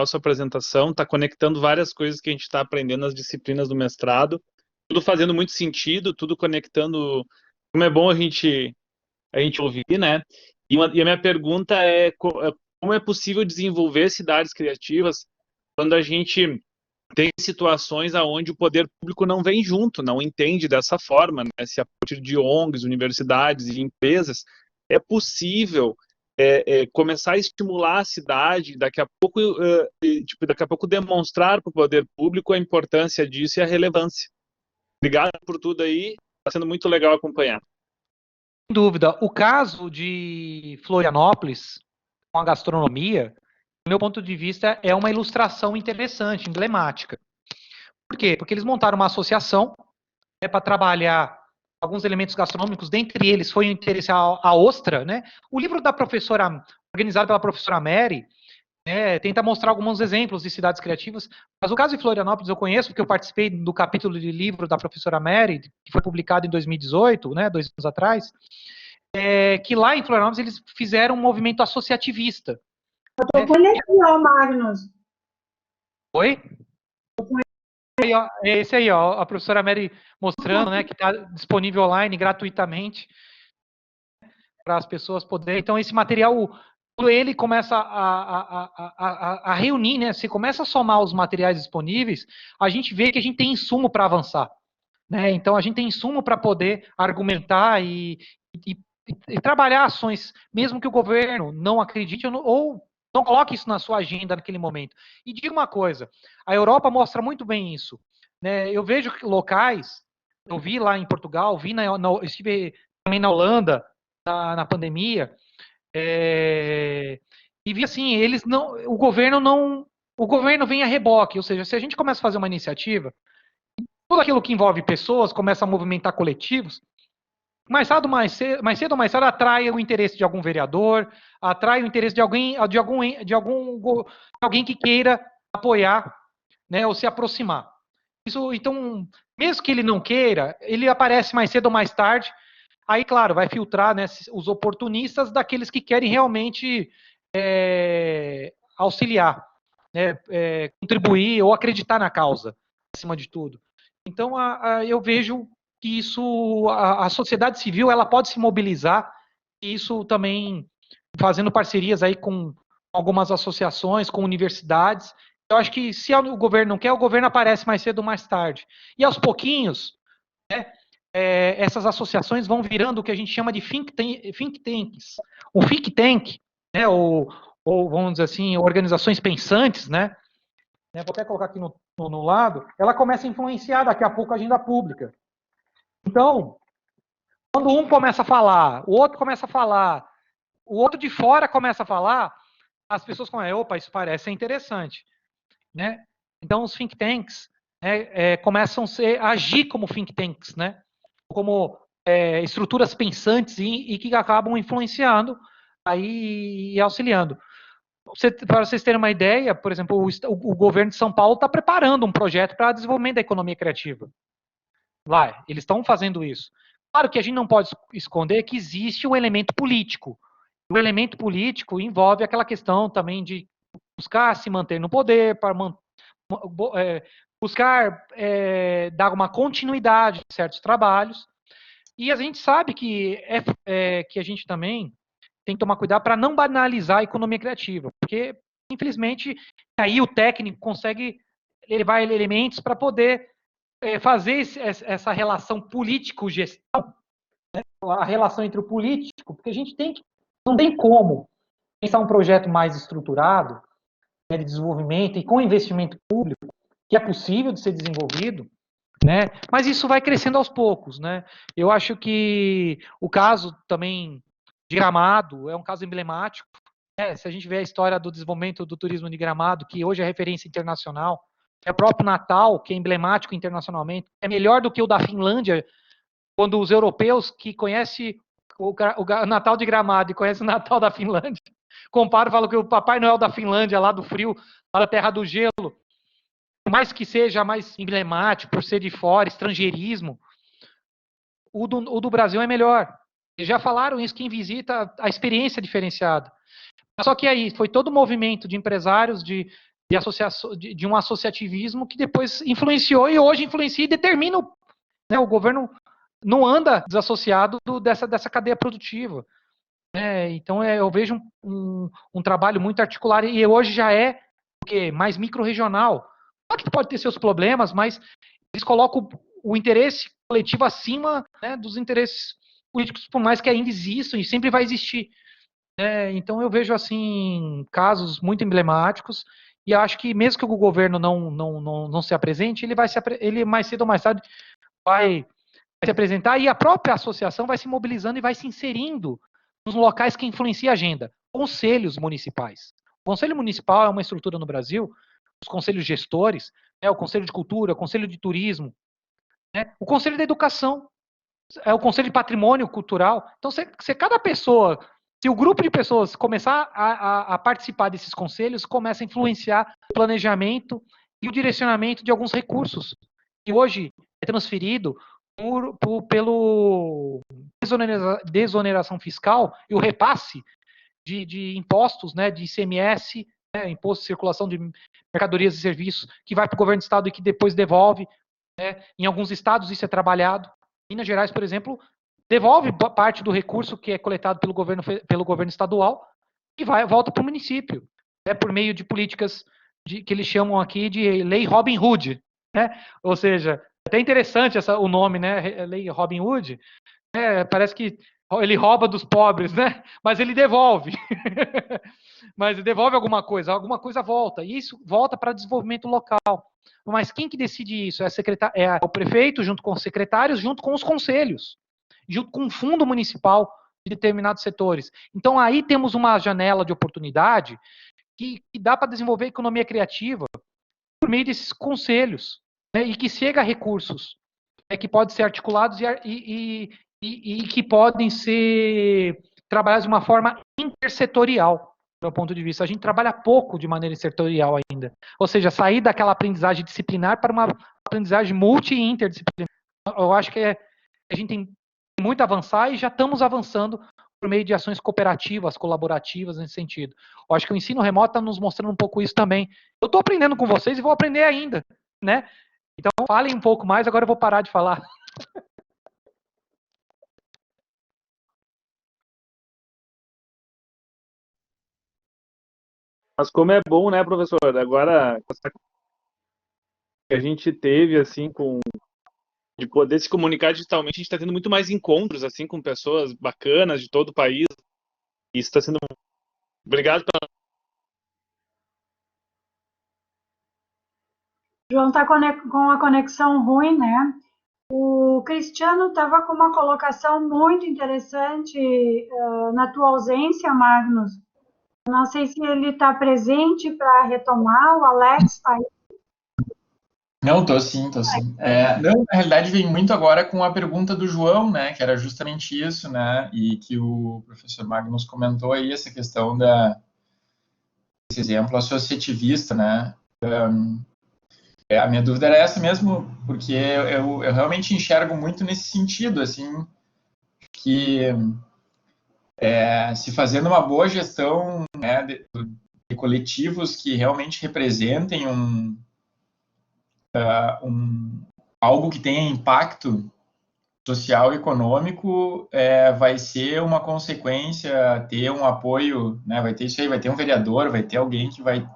sua apresentação, está conectando várias coisas que a gente está aprendendo nas disciplinas do mestrado, tudo fazendo muito sentido, tudo conectando, como é bom a gente ouvir, né? E a minha pergunta é como é possível desenvolver cidades criativas quando a gente tem situações onde o poder público não vem junto, não entende dessa forma, né? Se a partir de ONGs, universidades e empresas é possível começar a estimular a cidade, daqui a pouco demonstrar para o poder público a importância disso e a relevância. Obrigado por tudo aí, está sendo muito legal acompanhar. Sem dúvida. O caso de Florianópolis, com a gastronomia, do meu ponto de vista, é uma ilustração interessante, emblemática. Por quê? Porque eles montaram uma associação para trabalhar alguns elementos gastronômicos, dentre eles foi o interesse à ostra, né? O livro da professora, organizado pela professora Mary, tenta mostrar alguns exemplos de cidades criativas, mas o caso de Florianópolis eu conheço, porque eu participei do capítulo de livro da professora Mary, que foi publicado em 2018, né, 2 anos atrás, que lá em Florianópolis eles fizeram um movimento associativista. Eu tô com ele aqui, ó, Magnus. Oi? Esse aí, ó, a professora Mary mostrando, né, que está disponível online gratuitamente para as pessoas poderem. Então, esse material, quando ele começa a reunir, né, se começa a somar os materiais disponíveis, a gente vê que a gente tem insumo para avançar. Né? Então, a gente tem insumo para poder argumentar e trabalhar ações, mesmo que o governo não acredite ou não coloque isso na sua agenda naquele momento. E diga uma coisa, a Europa mostra muito bem isso. Né? Eu vejo locais, eu vi lá em Portugal, eu estive também na Holanda, na pandemia, e vi assim, o governo vem a reboque, ou seja, se a gente começa a fazer uma iniciativa, tudo aquilo que envolve pessoas começa a movimentar coletivos, mais cedo ou mais tarde atrai o interesse de algum vereador, atrai o interesse de alguém que queira apoiar, né, ou se aproximar. Então, mesmo que ele não queira, ele aparece mais cedo ou mais tarde. Aí, claro, vai filtrar, né, os oportunistas daqueles que querem realmente auxiliar, né, contribuir ou acreditar na causa, acima de tudo. Então, eu vejo que a sociedade civil ela pode se mobilizar, e isso também fazendo parcerias aí com algumas associações, com universidades. Eu acho que se o governo não quer, o governo aparece mais cedo ou mais tarde. E aos pouquinhos, né, essas associações vão virando o que a gente chama de think tanks. Um think tank, né, ou vamos dizer assim, organizações pensantes, né? Vou até colocar aqui no lado, ela começa a influenciar daqui a pouco a agenda pública. Então, quando um começa a falar, o outro começa a falar, o outro de fora começa a falar, as pessoas começam, opa, isso parece interessante. Né? Então, os think tanks começam a agir como think tanks, né? Como estruturas pensantes e que acabam influenciando aí, e auxiliando. Para vocês terem uma ideia, por exemplo, o governo de São Paulo está preparando um projeto para desenvolvimento da economia criativa. Eles estão fazendo isso. Claro que a gente não pode esconder que existe um elemento político. O elemento político envolve aquela questão também de buscar se manter no poder, para buscar dar uma continuidade a certos trabalhos. E a gente sabe que a gente também tem que tomar cuidado para não banalizar a economia criativa, porque, infelizmente, aí o técnico consegue levar elementos para poder fazer essa relação político-gestão, né? A relação entre o político, porque a gente não tem como pensar um projeto mais estruturado, né, de desenvolvimento e com investimento público, que é possível de ser desenvolvido, né? Mas isso vai crescendo aos poucos, né? Eu acho que o caso também de Gramado é um caso emblemático. Se a gente vê a história do desenvolvimento do turismo de Gramado, que hoje é referência internacional, é o próprio Natal, que é emblemático internacionalmente, é melhor do que o da Finlândia, quando os europeus que conhecem o Natal de Gramado e conhece o Natal da Finlândia, comparo e falo que o Papai Noel da Finlândia, lá do frio, lá da terra do gelo, por mais que seja mais emblemático, por ser de fora, estrangeirismo, o do Brasil é melhor. Eles já falaram isso, quem visita, a experiência é diferenciada. Só que aí foi todo o movimento de empresários, de um associativismo que depois influenciou e hoje influencia e determina, né, o governo não anda desassociado dessa cadeia produtiva. Então eu vejo um trabalho muito articulado e hoje já é o quê? Mais micro-regional. Claro que pode ter seus problemas, mas eles colocam o interesse coletivo acima, né, dos interesses políticos, por mais que ainda existam e sempre vai existir. Então eu vejo assim casos muito emblemáticos e acho que mesmo que o governo não se apresente, ele mais cedo ou mais tarde vai se apresentar e a própria associação vai se mobilizando e vai se inserindo nos locais que influenciam a agenda. Conselhos municipais. O Conselho Municipal é uma estrutura no Brasil, os conselhos gestores, o Conselho de Cultura, o Conselho de Turismo, o Conselho da Educação, o Conselho de Patrimônio Cultural. Então, se cada pessoa, se o grupo de pessoas começar a participar desses conselhos, começa a influenciar o planejamento e o direcionamento de alguns recursos, que hoje é transferido pelo desoneração fiscal e o repasse de impostos, né, de ICMS, Imposto de Circulação de Mercadorias e Serviços, que vai para o governo do estado e que depois devolve. Em alguns estados isso é trabalhado. Minas Gerais, por exemplo, devolve parte do recurso que é coletado pelo governo estadual e volta para o município, por meio de políticas que eles chamam aqui de Lei Robin Hood. Ou seja, é até interessante o nome, né? Lei Robin Hood. Parece que ele rouba dos pobres, né? Mas ele devolve. Mas devolve alguma coisa volta. E isso volta para desenvolvimento local. Mas quem que decide isso? É o prefeito, junto com os secretários, junto com os conselhos, junto com o fundo municipal de determinados setores. Então aí temos uma janela de oportunidade que dá para desenvolver economia criativa por meio desses conselhos, e que chega a recursos que podem ser articulados e que podem ser trabalhados de uma forma intersetorial, do meu ponto de vista. A gente trabalha pouco de maneira setorial ainda. Ou seja, sair daquela aprendizagem disciplinar para uma aprendizagem multi e interdisciplinar. Eu acho que a gente tem muito a avançar e já estamos avançando por meio de ações cooperativas, colaborativas nesse sentido. Eu acho que o ensino remoto está nos mostrando um pouco isso também. Eu estou aprendendo com vocês e vou aprender ainda, né? Então, falem um pouco mais, agora eu vou parar de falar. Mas como é bom, né, professor? Agora, que a gente teve, assim, de poder se comunicar digitalmente, a gente está tendo muito mais encontros, assim, com pessoas bacanas de todo o país. Isso está sendo... Obrigado pela... João está com a conexão ruim, né? O Cristiano estava com uma colocação muito interessante na tua ausência, Magnus. Não sei se ele está presente para retomar. O Alex está aí. Não, tô sim, tô sim. Não, na realidade vem muito agora com a pergunta do João, né, que era justamente isso, né, e que o professor Magnus comentou aí, essa questão desse exemplo associativista, né. A minha dúvida era essa mesmo, porque eu realmente enxergo muito nesse sentido, assim, que se fazendo uma boa gestão, né, de coletivos que realmente representem algo que tenha impacto social e econômico, vai ser uma consequência ter um apoio, né, vai ter isso aí, vai ter um vereador, vai ter alguém que vai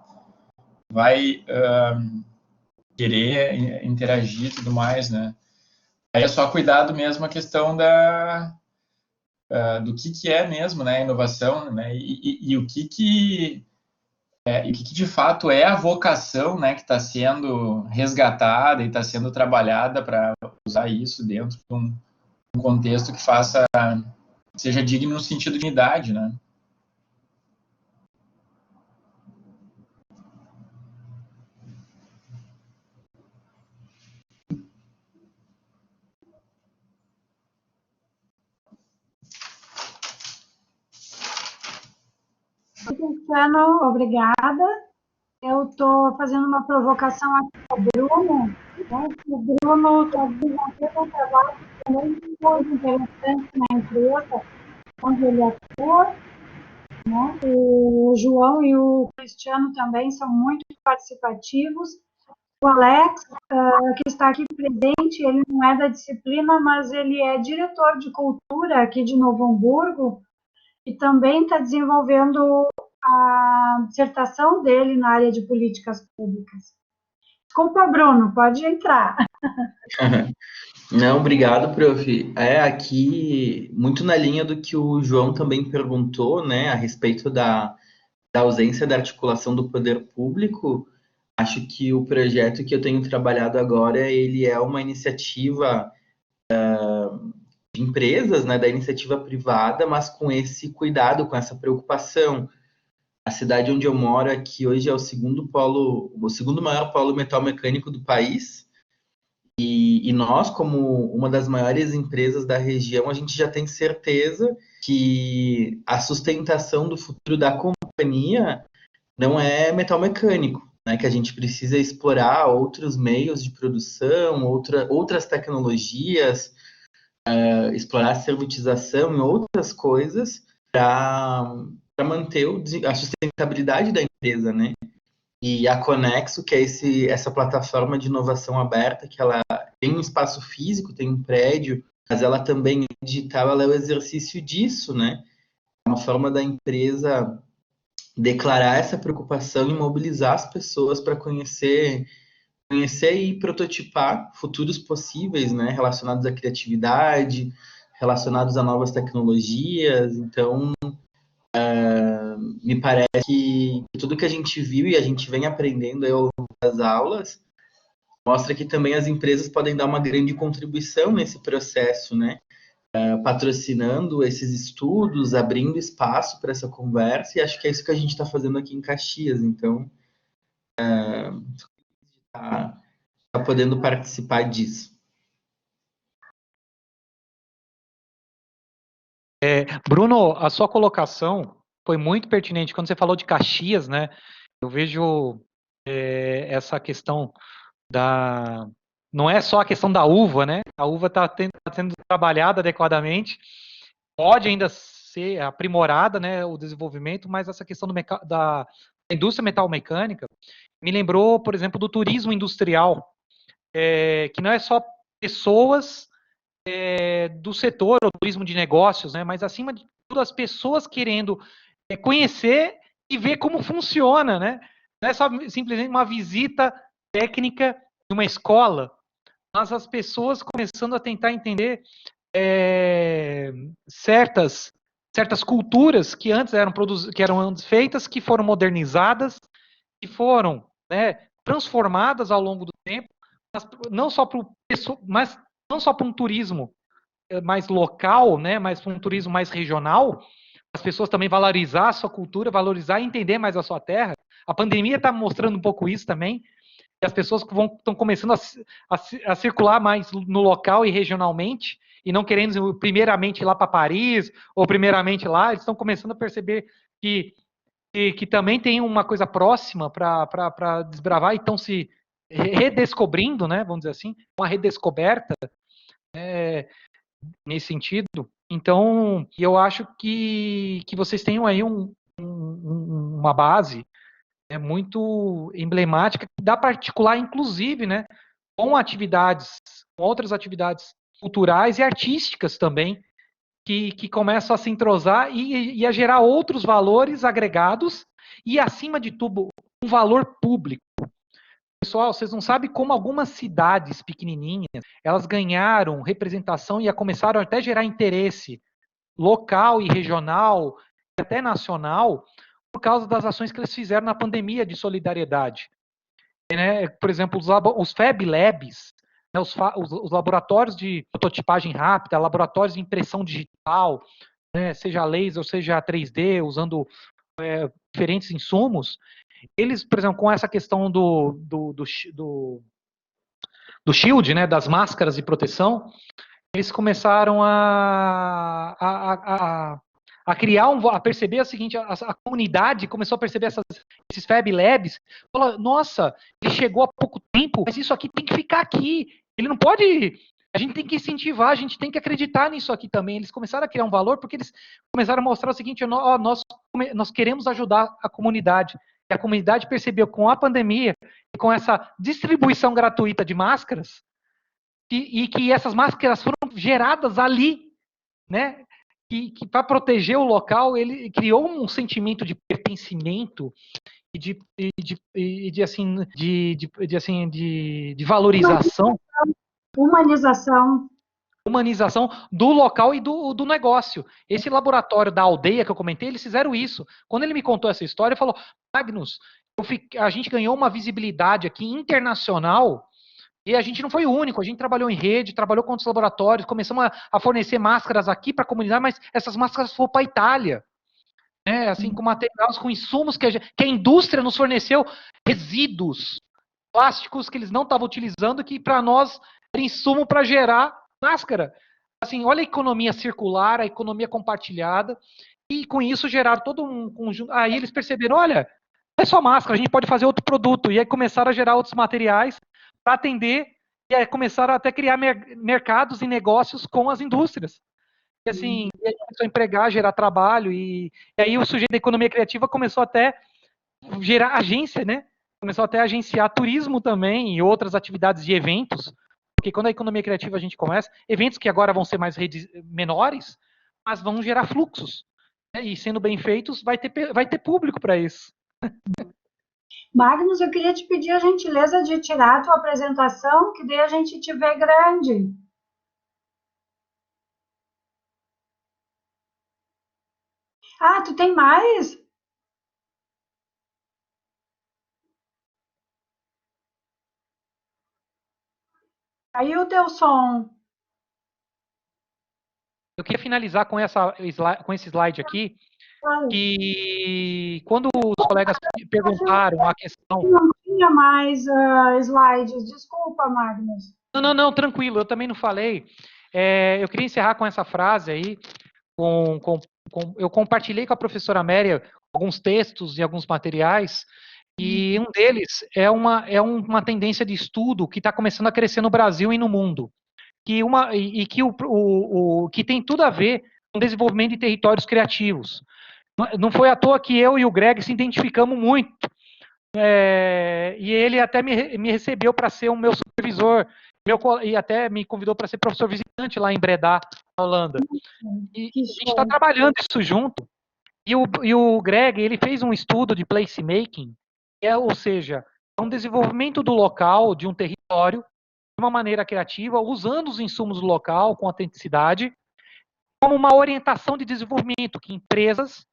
querer interagir e tudo mais, né. Aí é só cuidado mesmo a questão do que é mesmo, né, a inovação, né, e o que de fato é a vocação, né, que está sendo resgatada e está sendo trabalhada para usar isso dentro de um contexto que seja digno no sentido de unidade, né? Cristiano, obrigada. Eu estou fazendo uma provocação aqui para o Bruno, né? O Bruno está desenvolvendo um trabalho também muito interessante na empresa onde ele atua, né? O João e o Cristiano também são muito participativos. O Alex, que está aqui presente, ele não é da disciplina, mas ele é diretor de cultura aqui de Novo Hamburgo e também está desenvolvendo a dissertação dele na área de políticas públicas. Desculpa, Bruno, pode entrar. Não, obrigado, prof. Aqui, muito na linha do que o João também perguntou, né, a respeito da ausência da articulação do poder público. Acho que o projeto que eu tenho trabalhado agora, ele é uma iniciativa de empresas, né, da iniciativa privada, mas com esse cuidado, com essa preocupação. A cidade onde eu moro aqui hoje é o segundo maior polo metal mecânico do país. E nós, como uma das maiores empresas da região, a gente já tem certeza que a sustentação do futuro da companhia não é metal mecânico, né? Que a gente precisa explorar outros meios de produção, outras tecnologias, explorar a servitização e outras coisas para manter a sustentabilidade da empresa, né? E a Conexo, que é essa plataforma de inovação aberta, que ela tem um espaço físico, tem um prédio, mas ela também é digital, ela é o exercício disso, né? É uma forma da empresa declarar essa preocupação e mobilizar as pessoas para conhecer e prototipar futuros possíveis, né? Relacionados à criatividade, relacionados a novas tecnologias. Então, me parece que tudo que a gente viu e a gente vem aprendendo aí ao longo das aulas mostra que também as empresas podem dar uma grande contribuição nesse processo, né? Patrocinando esses estudos, abrindo espaço para essa conversa, e acho que é isso que a gente está fazendo aqui em Caxias. Então, tá podendo participar disso. Bruno, a sua colocação foi muito pertinente. Quando você falou de Caxias, né? Eu vejo essa questão não é só a questão da uva, né? A uva está sendo trabalhada adequadamente, pode ainda ser aprimorada, né? O desenvolvimento, mas essa questão da indústria metalmecânica me lembrou, por exemplo, do turismo industrial, que não é só pessoas do setor, o turismo de negócios, né? Mas acima de tudo as pessoas querendo conhecer e ver como funciona, né? Não é só simplesmente uma visita técnica de uma escola, mas as pessoas começando a tentar entender certas culturas que antes eram feitas, que foram modernizadas, que foram, né, transformadas ao longo do tempo, mas não só para um turismo mais local, né, mas para um turismo mais regional, as pessoas também valorizar a sua cultura, valorizar e entender mais a sua terra. A pandemia está mostrando um pouco isso também, e as pessoas estão começando a circular mais no local e regionalmente, e não querendo primeiramente ir lá para Paris, ou primeiramente lá, eles estão começando a perceber que também tem uma coisa próxima para desbravar, e estão se redescobrindo, né, vamos dizer assim, uma redescoberta nesse sentido. Então, eu acho que vocês tenham aí uma base muito emblemática, que dá para articular, inclusive, né, com outras atividades culturais e artísticas também, que começam a se entrosar e a gerar outros valores agregados e, acima de tudo, um valor público. Pessoal, vocês não sabem como algumas cidades pequenininhas, elas ganharam representação e começaram até a gerar interesse local e regional, até nacional, por causa das ações que eles fizeram na pandemia de solidariedade. Né? Por exemplo, os Fab Labs, né? os laboratórios de prototipagem rápida, laboratórios de impressão digital, né? Seja laser ou seja 3D, usando diferentes insumos, eles, por exemplo, com essa questão do shield, né? Das máscaras de proteção, eles começaram a a criar a perceber o seguinte, a comunidade começou a perceber esses Fab Labs, falou, nossa, ele chegou há pouco tempo, mas isso aqui tem que ficar aqui, ele não pode, a gente tem que incentivar, a gente tem que acreditar nisso aqui também. Eles começaram a criar um valor porque eles começaram a mostrar o seguinte, nós queremos ajudar a comunidade, e a comunidade percebeu com a pandemia, e com essa distribuição gratuita de máscaras, e que essas máscaras foram geradas ali, né? Que para proteger o local, ele criou um sentimento de pertencimento e de valorização, humanização do local e do negócio. Esse laboratório da aldeia que eu comentei, eles fizeram isso. Quando ele me contou essa história, ele falou, Magnus, a gente ganhou uma visibilidade aqui internacional. E a gente não foi o único, a gente trabalhou em rede, trabalhou com outros laboratórios, começamos a fornecer máscaras aqui para a comunidade, mas essas máscaras foram para a Itália, né? Assim, com materiais, com insumos que a indústria nos forneceu, resíduos plásticos que eles não estavam utilizando, que para nós era insumo para gerar máscara. Assim, olha a economia circular, a economia compartilhada, e com isso geraram todo um conjunto. Aí eles perceberam, olha, não é só máscara, a gente pode fazer outro produto, e aí começaram a gerar outros materiais para atender, e aí começaram até a criar mercados e negócios com as indústrias. E assim, e aí começou a empregar, gerar trabalho, e aí o sujeito da economia criativa começou até a gerar agência, né? Começou até a agenciar turismo também e outras atividades de eventos, porque quando a economia criativa a gente começa, eventos que agora vão ser mais menores, mas vão gerar fluxos, né? E sendo bem feitos, vai ter público para isso. Magnus, eu queria te pedir a gentileza de tirar a tua apresentação, que daí a gente te vê grande. Ah, tu tem mais? Aí o teu som. Eu queria finalizar com esse slide aqui, que quando os colegas perguntaram a questão... Não tinha mais slides, desculpa, Magnus. Não, tranquilo, eu também não falei. Eu queria encerrar com essa frase aí, eu compartilhei com a professora Amélia alguns textos e alguns materiais, e um deles é uma tendência de estudo que está começando a crescer no Brasil e no mundo, que tem tudo a ver com o desenvolvimento de territórios criativos. Não foi à toa que eu e o Greg se identificamos muito, e ele até me recebeu para ser o meu supervisor, e até me convidou para ser professor visitante lá em Breda, na Holanda. E a gente está trabalhando isso junto. E o Greg, ele fez um estudo de placemaking, ou seja, é um desenvolvimento do local, de um território, de uma maneira criativa, usando os insumos do local, com autenticidade, como uma orientação de desenvolvimento que empresas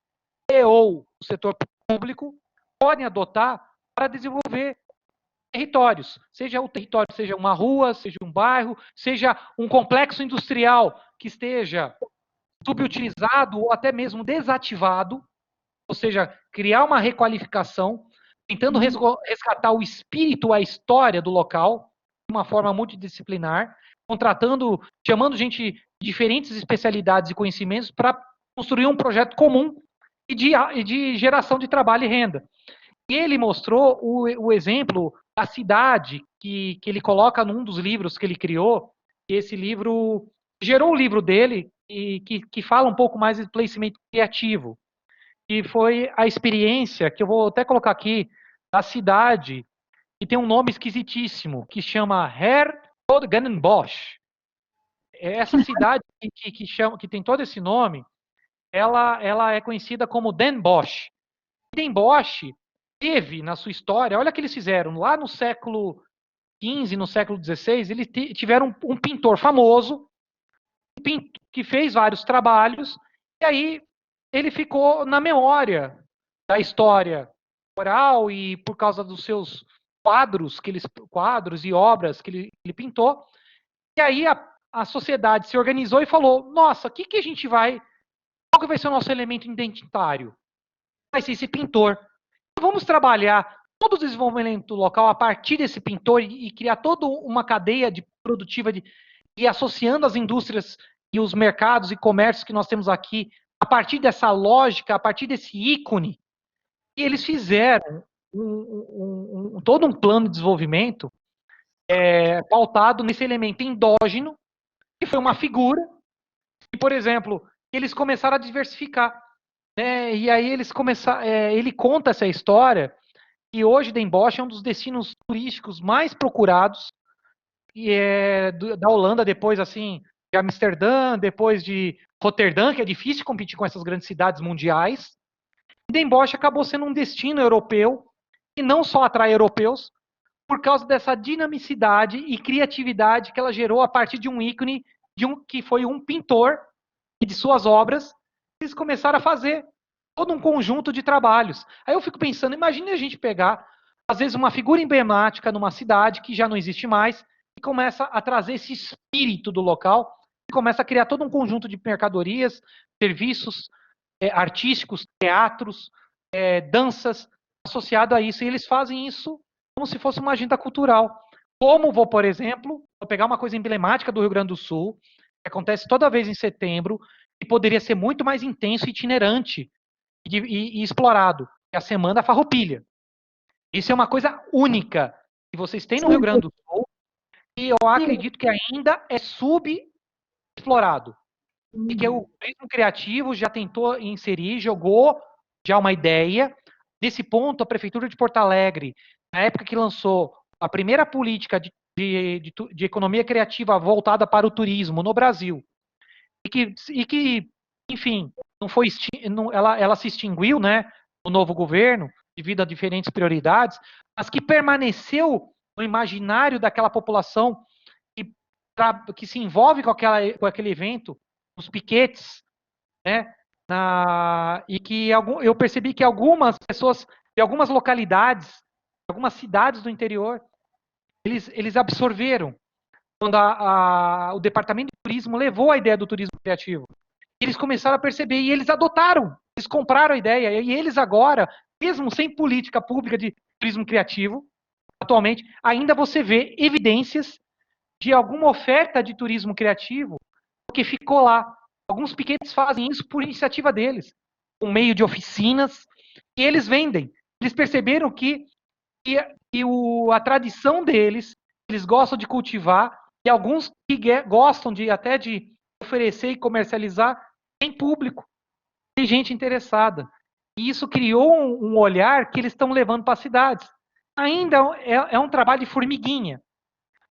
ou o setor público podem adotar para desenvolver territórios, seja o território, seja uma rua, seja um bairro, seja um complexo industrial que esteja subutilizado ou até mesmo desativado, ou seja, criar uma requalificação, tentando resgatar o espírito, a história do local, de uma forma multidisciplinar, chamando gente de diferentes especialidades e conhecimentos para construir um projeto comum e de geração de trabalho e renda. E ele mostrou o exemplo da cidade que ele coloca num dos livros que ele criou, e esse livro gerou o livro dele, e que fala um pouco mais de placement criativo, que foi a experiência, que eu vou até colocar aqui, da cidade, que tem um nome esquisitíssimo, que chama Herzogenaurach. Essa cidade que tem todo esse nome, ela é conhecida como Den Bosch. Den Bosch teve na sua história, olha o que eles fizeram, lá no século XV, no século XVI, eles tiveram um pintor famoso, que fez vários trabalhos, e aí ele ficou na memória da história oral e por causa dos seus quadros e obras que ele pintou. E aí a sociedade se organizou e falou, nossa, qual que vai ser o nosso elemento identitário? Vai ser esse pintor. Vamos trabalhar todo o desenvolvimento local a partir desse pintor e criar toda uma cadeia produtiva e associando as indústrias e os mercados e comércios que nós temos aqui a partir dessa lógica, a partir desse ícone, e eles fizeram todo um plano de desenvolvimento pautado nesse elemento endógeno, que foi uma figura, e, por exemplo, eles começaram a diversificar. Né? E aí eles começaram, ele conta essa história, e hoje Den Bosch é um dos destinos turísticos mais procurados, e da Holanda, depois assim, de Amsterdã, depois de Roterdã, que é difícil competir com essas grandes cidades mundiais. Den Bosch acabou sendo um destino europeu, e não só atrai europeus, por causa dessa dinamicidade e criatividade que ela gerou a partir de um ícone, que foi um pintor, e de suas obras, eles começaram a fazer todo um conjunto de trabalhos. Aí eu fico pensando, imagine a gente pegar, às vezes, uma figura emblemática numa cidade que já não existe mais, e começa a trazer esse espírito do local, e começa a criar todo um conjunto de mercadorias, serviços artísticos, teatros, danças, associado a isso, e eles fazem isso como se fosse uma agenda cultural. Como por exemplo, vou pegar uma coisa emblemática do Rio Grande do Sul, que acontece toda vez em setembro, e poderia ser muito mais intenso e itinerante e explorado, é a Semana Farroupilha. Isso é uma coisa única que vocês têm no Rio Grande do Sul, e eu acredito que ainda é subexplorado. E que o turismo criativo já tentou inserir, jogou já uma ideia. Nesse ponto, a Prefeitura de Porto Alegre, na época que lançou a primeira política de economia criativa voltada para o turismo no Brasil, e que enfim, não foi, ela se extinguiu, né, no novo governo, devido a diferentes prioridades, mas que permaneceu no imaginário daquela população que se envolve com aquele evento, os piquetes, né? E que eu percebi que algumas pessoas de algumas localidades, algumas cidades do interior, eles absorveram quando o departamento de turismo levou a ideia do turismo criativo. Eles começaram a perceber e eles adotaram, eles compraram a ideia, e eles agora, mesmo sem política pública de turismo criativo, atualmente, ainda você vê evidências de alguma oferta de turismo criativo que ficou lá. Alguns piquetes fazem isso por iniciativa deles, por meio de oficinas, e eles vendem. Eles perceberam que a tradição deles, eles gostam de cultivar, e alguns que gostam até de oferecer e comercializar, tem público, tem gente interessada. E isso criou um olhar que eles estão levando para as cidades. Ainda é um trabalho de formiguinha,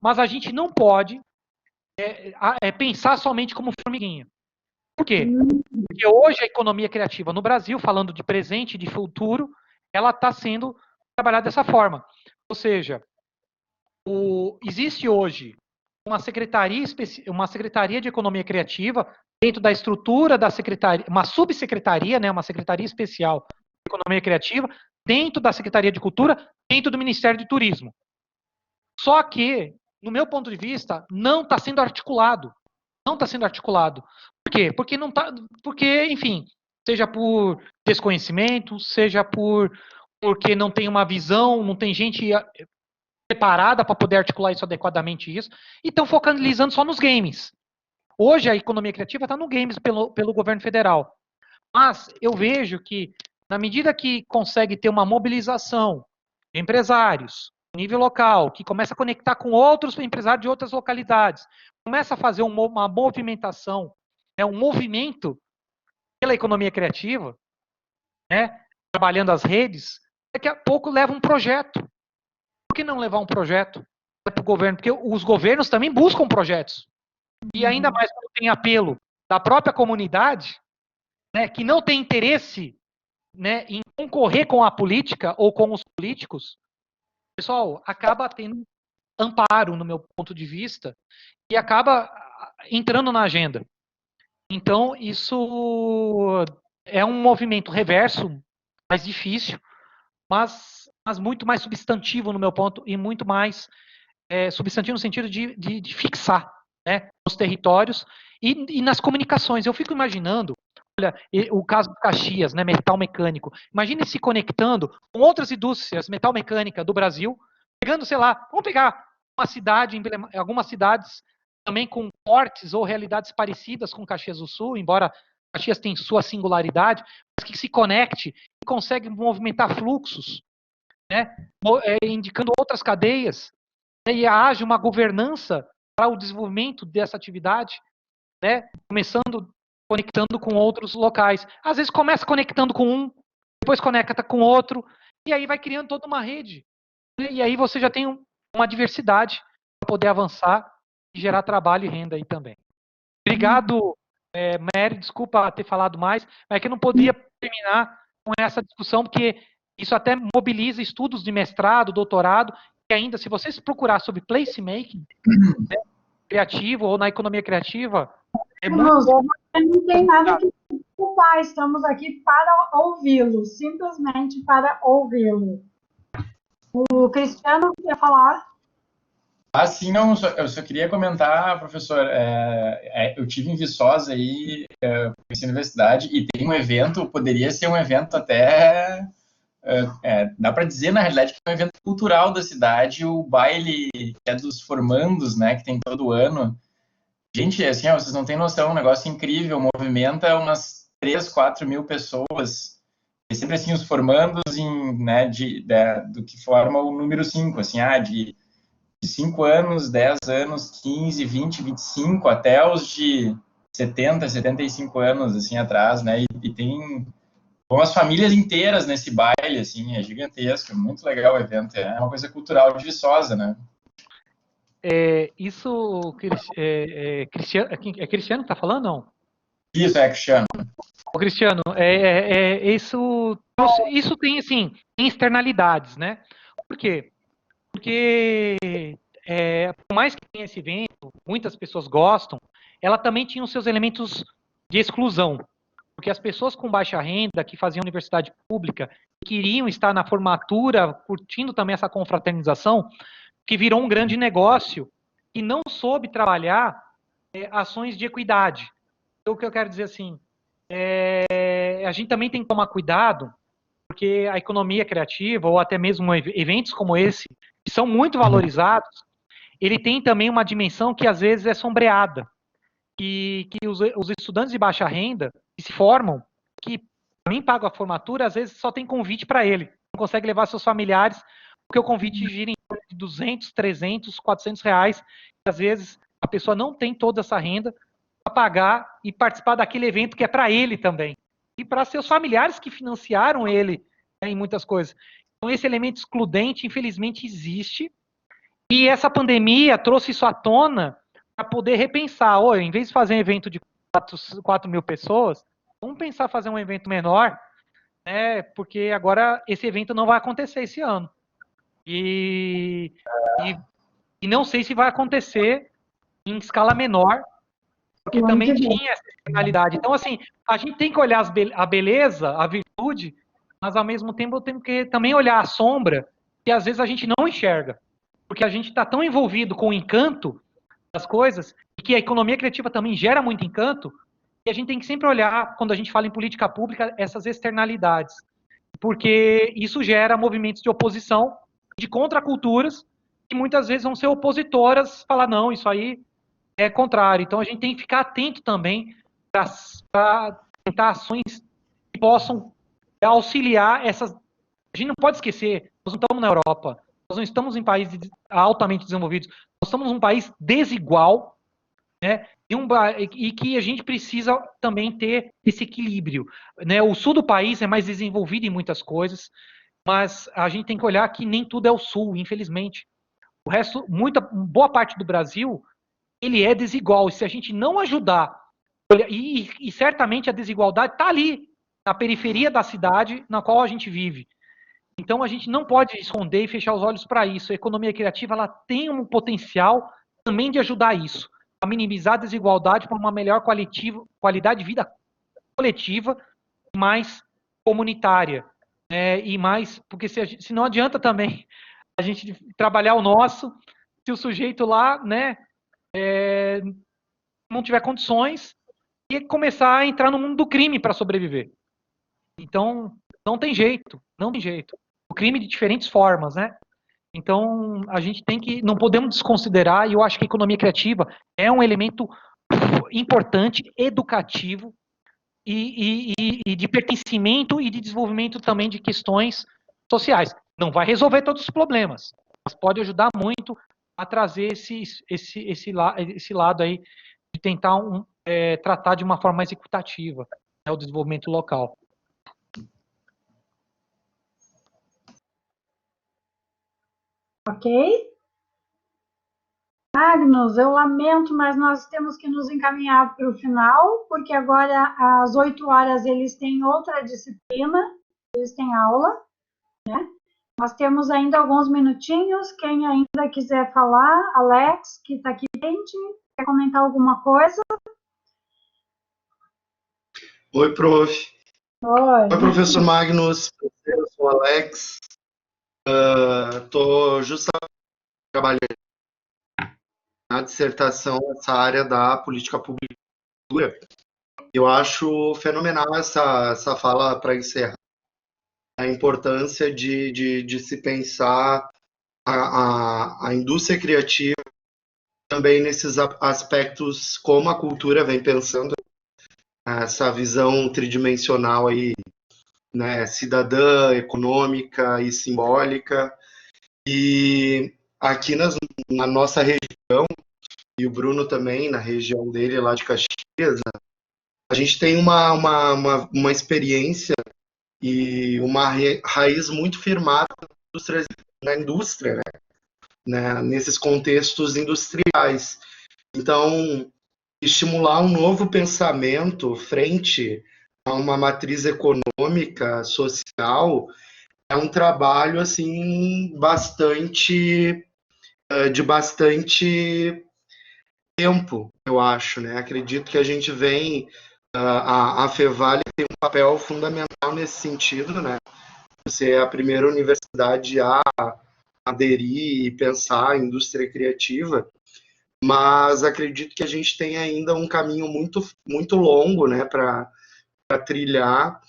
mas a gente não pode pensar somente como formiguinha. Por quê? Porque hoje a economia criativa no Brasil, falando de presente e de futuro, ela está sendo trabalhada dessa forma. Ou seja, existe hoje uma secretaria de economia criativa dentro da estrutura da secretaria, uma subsecretaria, né, uma secretaria especial de economia criativa, dentro da Secretaria de Cultura, dentro do Ministério de Turismo. Só que, no meu ponto de vista, não está sendo articulado. Não está sendo articulado. Por quê? Porque, enfim, seja por desconhecimento, seja porque não tem uma visão, não tem gente preparada para poder articular isso adequadamente, e estão focalizando só nos games. Hoje a economia criativa está no games pelo governo federal. Mas eu vejo que, na medida que consegue ter uma mobilização de empresários, nível local, que começa a conectar com outros empresários de outras localidades, começa a fazer uma movimentação, um movimento pela economia criativa, né, trabalhando as redes, daqui a pouco leva um projeto. Por que não levar um projeto para o governo? Porque os governos também buscam projetos. E ainda mais quando tem apelo da própria comunidade, né, que não tem interesse, né, em concorrer com a política ou com os políticos, pessoal, acaba tendo amparo, no meu ponto de vista, e acaba entrando na agenda. Então, isso é um movimento reverso, mais difícil, mas muito mais substantivo, no meu ponto, e muito mais substantivo no sentido de fixar, né, os territórios e nas comunicações. Eu fico imaginando, olha, o caso do Caxias, né, metal mecânico. Imagine se conectando com outras indústrias metal mecânica do Brasil, pegando, sei lá, vamos pegar uma cidade, algumas cidades também com portes ou realidades parecidas com Caxias do Sul, embora Caxias tem sua singularidade, mas que se conecte e consegue movimentar fluxos, né? Indicando outras cadeias, né? E haja uma governança para o desenvolvimento dessa atividade, né? Começando conectando com outros locais. Às vezes começa conectando com um, depois conecta com outro, e aí vai criando toda uma rede. Né? E aí você já tem uma diversidade para poder avançar e gerar trabalho e renda aí também. Obrigado, Mary, desculpa ter falado mais, mas é que eu não poderia terminar com essa discussão, porque isso até mobiliza estudos de mestrado, doutorado, e ainda, se vocês procurar sobre placemaking, né, criativo ou na economia criativa, não tem nada que preocupar, estamos aqui para ouvi-lo, simplesmente para ouvi-lo. O Cristiano quer falar? Sim, não, eu só queria comentar, professor, eu tive em Viçosa aí, conheci a universidade, e tem um evento, poderia ser um evento até, dá para dizer, na realidade, que é um evento cultural da cidade, o baile que é dos formandos, né, que tem todo ano. Gente, assim, vocês não têm noção, um negócio incrível, movimenta umas 3, 4 mil pessoas, e sempre assim, os formandos né, do que forma o número 5, assim, de 5 anos, 10 anos, 15, 20, 25, até os de 70, 75 anos, assim, atrás, né, e tem umas famílias inteiras nesse baile, assim, é gigantesco, é muito legal o evento, é uma coisa cultural de Viçosa, né. Isso, Cristiano, é Cristiano que está falando, não? Isso, Cristiano. Ô, Cristiano, isso tem, assim, externalidades, né? Por quê? Porque, por mais que tenha esse evento, muitas pessoas gostam, ela também tinha os seus elementos de exclusão. Porque as pessoas com baixa renda, que faziam universidade pública, queriam estar na formatura, curtindo também essa confraternização, que virou um grande negócio e não soube trabalhar ações de equidade. Então, o que eu quero dizer assim, a gente também tem que tomar cuidado, porque a economia criativa, ou até mesmo eventos como esse, que são muito valorizados, ele tem também uma dimensão que às vezes é sombreada, que os estudantes de baixa renda que se formam, que também pagam a formatura, às vezes só tem convite para ele, não consegue levar seus familiares, porque o convite gira em torno de 200, 300, 400 reais, e às vezes a pessoa não tem toda essa renda para pagar e participar daquele evento que é para ele também, e para seus familiares que financiaram ele, né, em muitas coisas. Então esse elemento excludente, infelizmente, existe, e essa pandemia trouxe isso à tona para poder repensar, em vez de fazer um evento de 4 mil pessoas, vamos pensar fazer um evento menor, né, porque agora esse evento não vai acontecer esse ano. E não sei se vai acontecer em escala menor, porque também tinha essa finalidade. Então, assim, a gente tem que olhar a beleza, a virtude, mas ao mesmo tempo temos que também olhar a sombra, que às vezes a gente não enxerga, porque a gente está tão envolvido com o encanto das coisas, e que a economia criativa também gera muito encanto, e a gente tem que sempre olhar, quando a gente fala em política pública, essas externalidades, porque isso gera movimentos de oposição, de contraculturas, que muitas vezes vão ser opositoras, falar, não, isso aí é contrário. Então a gente tem que ficar atento também para tentar ações que possam auxiliar essas. A gente não pode esquecer, nós não estamos na Europa, nós não estamos em países altamente desenvolvidos, nós estamos num país desigual, né? E que a gente precisa também ter esse equilíbrio, né? O sul do país é mais desenvolvido em muitas coisas, mas a gente tem que olhar que nem tudo é o sul, infelizmente. O resto, boa parte do Brasil, ele é desigual. E se a gente não ajudar, e certamente a desigualdade está ali, na periferia da cidade na qual a gente vive. Então a gente não pode esconder e fechar os olhos para isso. A economia criativa ela tem um potencial também de ajudar isso, a minimizar a desigualdade para uma melhor qualidade de vida coletiva, mais comunitária. E mais, porque se não adianta também a gente trabalhar o nosso, se o sujeito lá, né, não tiver condições, e começar a entrar no mundo do crime para sobreviver. Então, não tem jeito. O crime de diferentes formas, né? Então, a gente não podemos desconsiderar, e eu acho que a economia criativa é um elemento importante, educativo, e de pertencimento e de desenvolvimento também de questões sociais. Não vai resolver todos os problemas, mas pode ajudar muito a trazer esse lado aí de tentar tratar de uma forma mais equitativa, né, o desenvolvimento local. Ok? Magnus, eu lamento, mas nós temos que nos encaminhar para o final, porque agora às 8 horas eles têm outra disciplina, eles têm aula, né? Nós temos ainda alguns minutinhos, quem ainda quiser falar, Alex, que está aqui presente, quer comentar alguma coisa? Oi, prof. Oi, Professor Magnus, eu sou o Alex, estou justamente trabalhando na dissertação nessa área da política pública. Eu acho fenomenal essa fala para encerrar. A importância de se pensar a indústria criativa também nesses aspectos, como a cultura vem pensando, essa visão tridimensional aí, né, cidadã, econômica e simbólica. E aqui na nossa região, e o Bruno também, na região dele, lá de Caxias, né, a gente tem uma experiência e uma raiz muito firmada na indústria, né, nesses contextos industriais. Então, estimular um novo pensamento frente a uma matriz econômica, social, é um trabalho assim de bastante tempo, eu acho, né? Acredito que a gente vem a Fevale tem um papel fundamental nesse sentido, né? Você é a primeira universidade a aderir e pensar a indústria criativa, mas acredito que a gente tem ainda um caminho muito longo, né, para trilhar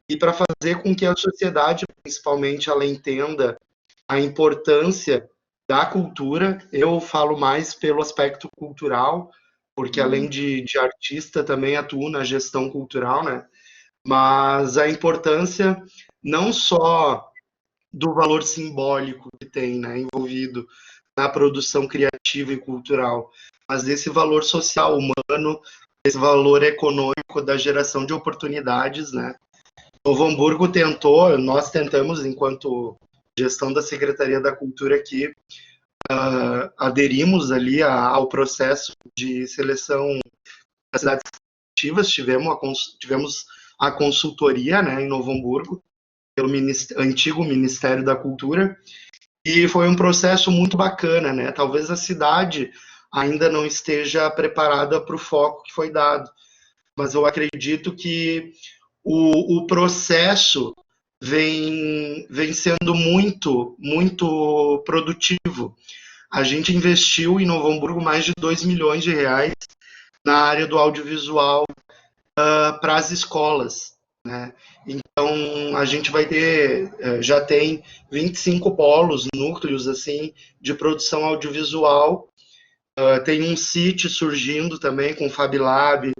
e para fazer com que a sociedade, principalmente, ela entenda a importância da cultura. Eu falo mais pelo aspecto cultural, porque além de artista, também atuo na gestão cultural, né? Mas a importância não só do valor simbólico que tem, né, envolvido na produção criativa e cultural, mas desse valor social, humano, esse valor econômico da geração de oportunidades, né? Novo Hamburgo tentou, nós tentamos, enquanto gestão da Secretaria da Cultura aqui, aderimos ali ao processo de seleção das cidades criativas, tivemos a consultoria, né, em Novo Hamburgo, pelo antigo Ministério da Cultura, e foi um processo muito bacana, né? Talvez a cidade ainda não esteja preparada para o foco que foi dado, mas eu acredito que o processo vem sendo muito produtivo. A gente investiu em Novo Hamburgo mais de 2 milhões de reais na área do audiovisual para as escolas, né? Então, a gente vai ter, já tem 25 polos, núcleos, assim, de produção audiovisual. Tem um CIT surgindo também, com o Fab Lab,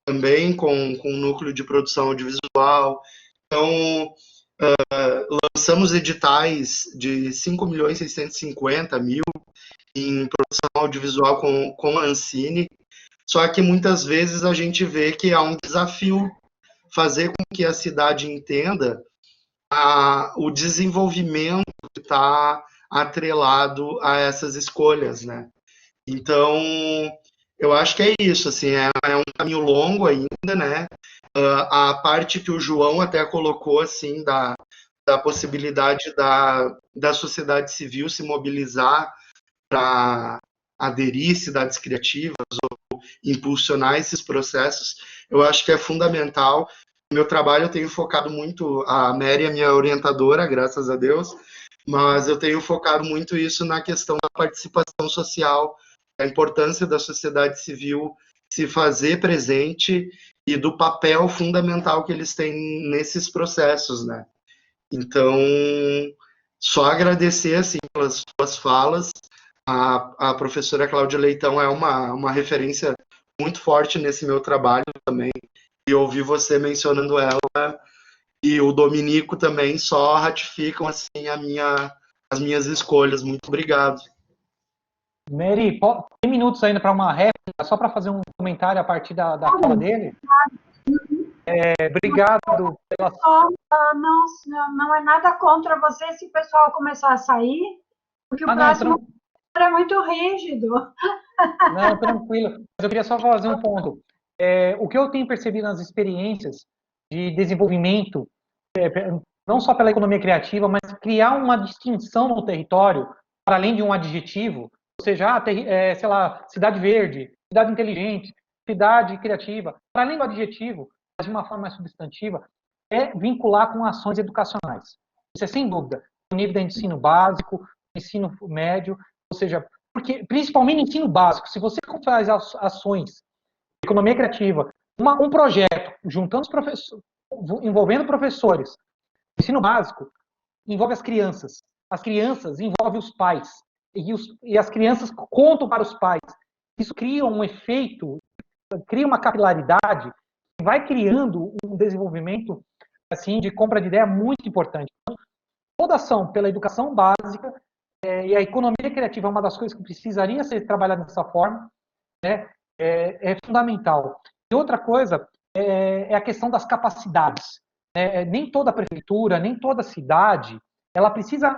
também com um núcleo de produção audiovisual. Então, lançamos editais de 5.650.000 em produção audiovisual com a Ancine, só que muitas vezes a gente vê que há um desafio fazer com que a cidade entenda o desenvolvimento que está atrelado a essas escolhas, né? Então, eu acho que é isso, assim, é um caminho longo ainda, né? A parte que o João até colocou, assim, da possibilidade da sociedade civil se mobilizar para aderir cidades criativas ou impulsionar esses processos, eu acho que é fundamental. No meu trabalho eu tenho focado muito, a Mary é minha orientadora, graças a Deus, mas eu tenho focado muito isso na questão da participação social, a importância da sociedade civil se fazer presente e do papel fundamental que eles têm nesses processos, né? Então, só agradecer, assim, pelas suas falas. A professora Cláudia Leitão é uma referência muito forte nesse meu trabalho também, e ouvir você mencionando ela e o Dominico também só ratificam assim as minhas escolhas. Muito obrigado. Mary, tem minutos ainda para uma réplica, só para fazer um comentário a partir da fala dele? Obrigado pela... Não é nada contra você se o pessoal começar a sair, porque o próximo é muito rígido. Não, tranquilo. Mas eu queria só fazer um ponto. O que eu tenho percebido nas experiências de desenvolvimento, não só pela economia criativa, mas criar uma distinção no território, para além de um adjetivo, ou seja, sei lá, cidade verde, cidade inteligente, cidade criativa, para além do adjetivo, mas de uma forma mais substantiva, é vincular com ações educacionais. Isso é sem dúvida. No nível do ensino básico, ensino médio, ou seja, porque principalmente no ensino básico, se você faz ações de economia criativa, um projeto juntando os professores, envolvendo professores, ensino básico envolve as crianças envolvem os pais, e as crianças contam para os pais. Isso cria um efeito, cria uma capilaridade, vai criando um desenvolvimento assim de compra de ideia muito importante. Então, toda ação pela educação básica, e a economia criativa é uma das coisas que precisaria ser trabalhada dessa forma, né, é fundamental. E outra coisa é a questão das capacidades. Nem toda prefeitura, nem toda cidade, ela precisa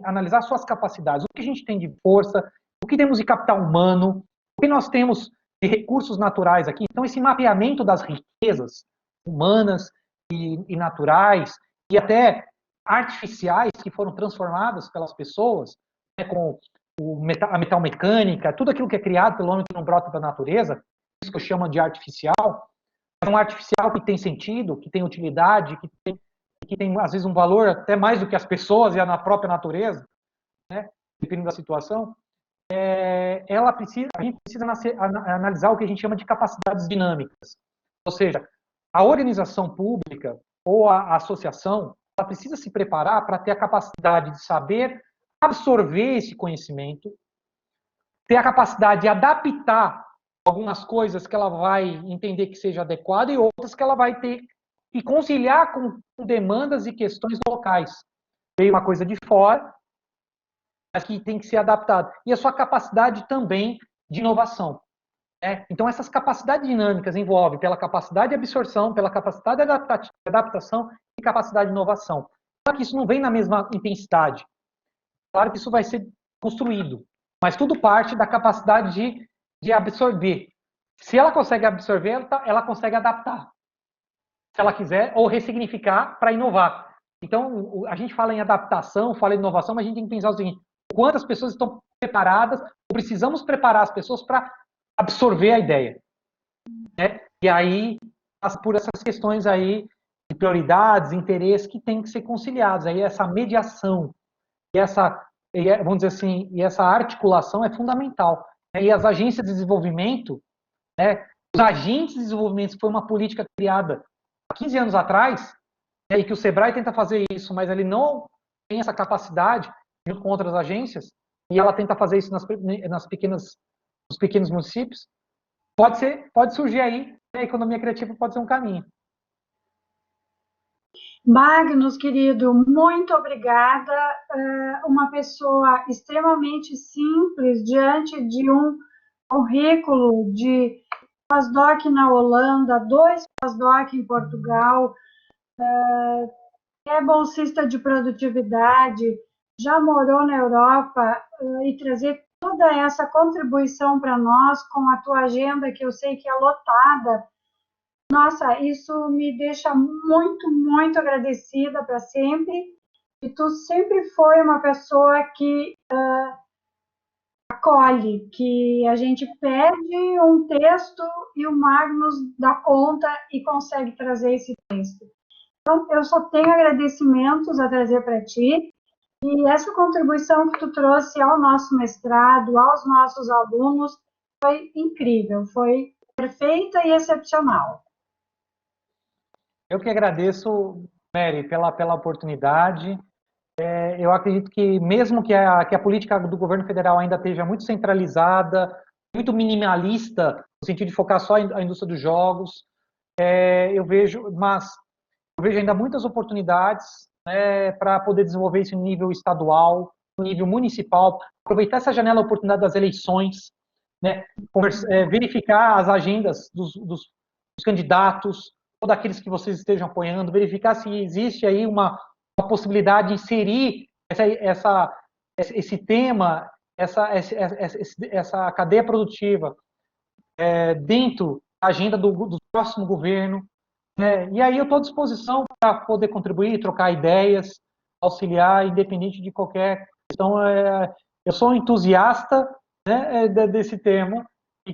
analisar suas capacidades. O que a gente tem de força, o que temos de capital humano, o que nós temos de recursos naturais aqui. Então, esse mapeamento das riquezas humanas e naturais, e até artificiais que foram transformadas pelas pessoas, né, com a metal mecânica, tudo aquilo que é criado pelo homem que não brota da natureza, isso que eu chamo de artificial, é um artificial que tem sentido, que tem utilidade, que tem às vezes um valor até mais do que as pessoas e a própria natureza, né, dependendo da situação. A gente precisa analisar o que a gente chama de capacidades dinâmicas. Ou seja, a organização pública ou a associação, ela precisa se preparar para ter a capacidade de saber absorver esse conhecimento, ter a capacidade de adaptar algumas coisas que ela vai entender que seja adequada e outras que ela vai ter que conciliar com demandas e questões locais. Veio uma coisa de fora, mas que tem que ser adaptado. E a sua capacidade também de inovação. Então, essas capacidades dinâmicas envolvem pela capacidade de absorção, pela capacidade de adaptação e capacidade de inovação. Claro que isso não vem na mesma intensidade. Claro que isso vai ser construído. Mas tudo parte da capacidade de absorver. Se ela consegue absorver, ela consegue adaptar. Se ela quiser, ou ressignificar para inovar. Então, a gente fala em adaptação, fala em inovação, mas a gente tem que pensar o seguinte: quantas pessoas estão preparadas, ou precisamos preparar as pessoas para absorver a ideia. Né? E aí, passa por essas questões aí de prioridades, interesses que têm que ser conciliados. Aí essa mediação, vamos dizer assim, e essa articulação é fundamental. E as agências de desenvolvimento, os agentes de desenvolvimento, que foi uma política criada há 15 anos atrás, e que o Sebrae tenta fazer isso, mas ele não tem essa capacidade, junto com outras agências, e ela tenta fazer isso nos pequenos municípios, pode surgir aí, a economia criativa pode ser um caminho. Magnus, querido, muito obrigada. Uma pessoa extremamente simples, diante de um currículo de pós-doc na Holanda, 2 pós-doc em Portugal, é bolsista de produtividade, já morou na Europa, e trazer toda essa contribuição para nós com a tua agenda, que eu sei que é lotada. Nossa, isso me deixa muito, muito agradecida para sempre. E tu sempre foi uma pessoa que acolhe, que a gente pede um texto e o Magnus dá conta e consegue trazer esse texto. Então, eu só tenho agradecimentos a trazer para ti. E essa contribuição que tu trouxe ao nosso mestrado, aos nossos alunos, foi incrível, foi perfeita e excepcional. Eu que agradeço, Mary, pela oportunidade. Eu acredito que, mesmo que a política do governo federal ainda esteja muito centralizada, muito minimalista, no sentido de focar só a indústria dos jogos, eu vejo ainda muitas oportunidades, né, para poder desenvolver isso em nível estadual, no nível municipal, aproveitar essa janela de oportunidade das eleições, né, verificar as agendas dos candidatos, ou daqueles que vocês estejam apoiando, verificar se existe aí uma possibilidade de inserir esse tema, essa cadeia produtiva dentro da agenda do próximo governo, né? E aí eu estou à disposição para poder contribuir, trocar ideias, auxiliar, independente de qualquer questão. Eu sou um entusiasta, né, desse tema e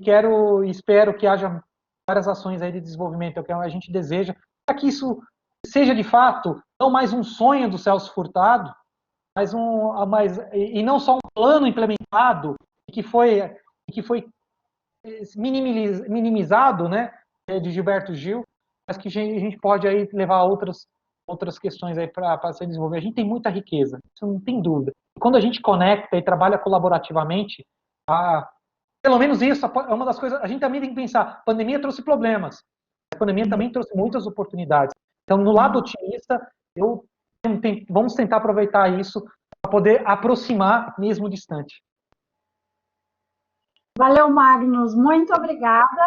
espero que haja várias ações aí de desenvolvimento, que a gente deseja, para que isso seja de fato não mais um sonho do Celso Furtado, e não só um plano implementado que foi minimizado, né, de Gilberto Gil, mas que a gente pode aí levar outras questões aí para ser desenvolvidas. A gente tem muita riqueza, isso não tem dúvida. Quando a gente conecta e trabalha colaborativamente, pelo menos isso é uma das coisas. A gente também tem que pensar, a pandemia trouxe problemas, a pandemia também trouxe muitas oportunidades. Então, no lado otimista, vamos tentar aproveitar isso para poder aproximar mesmo distante. Valeu, Magnus. Muito obrigada.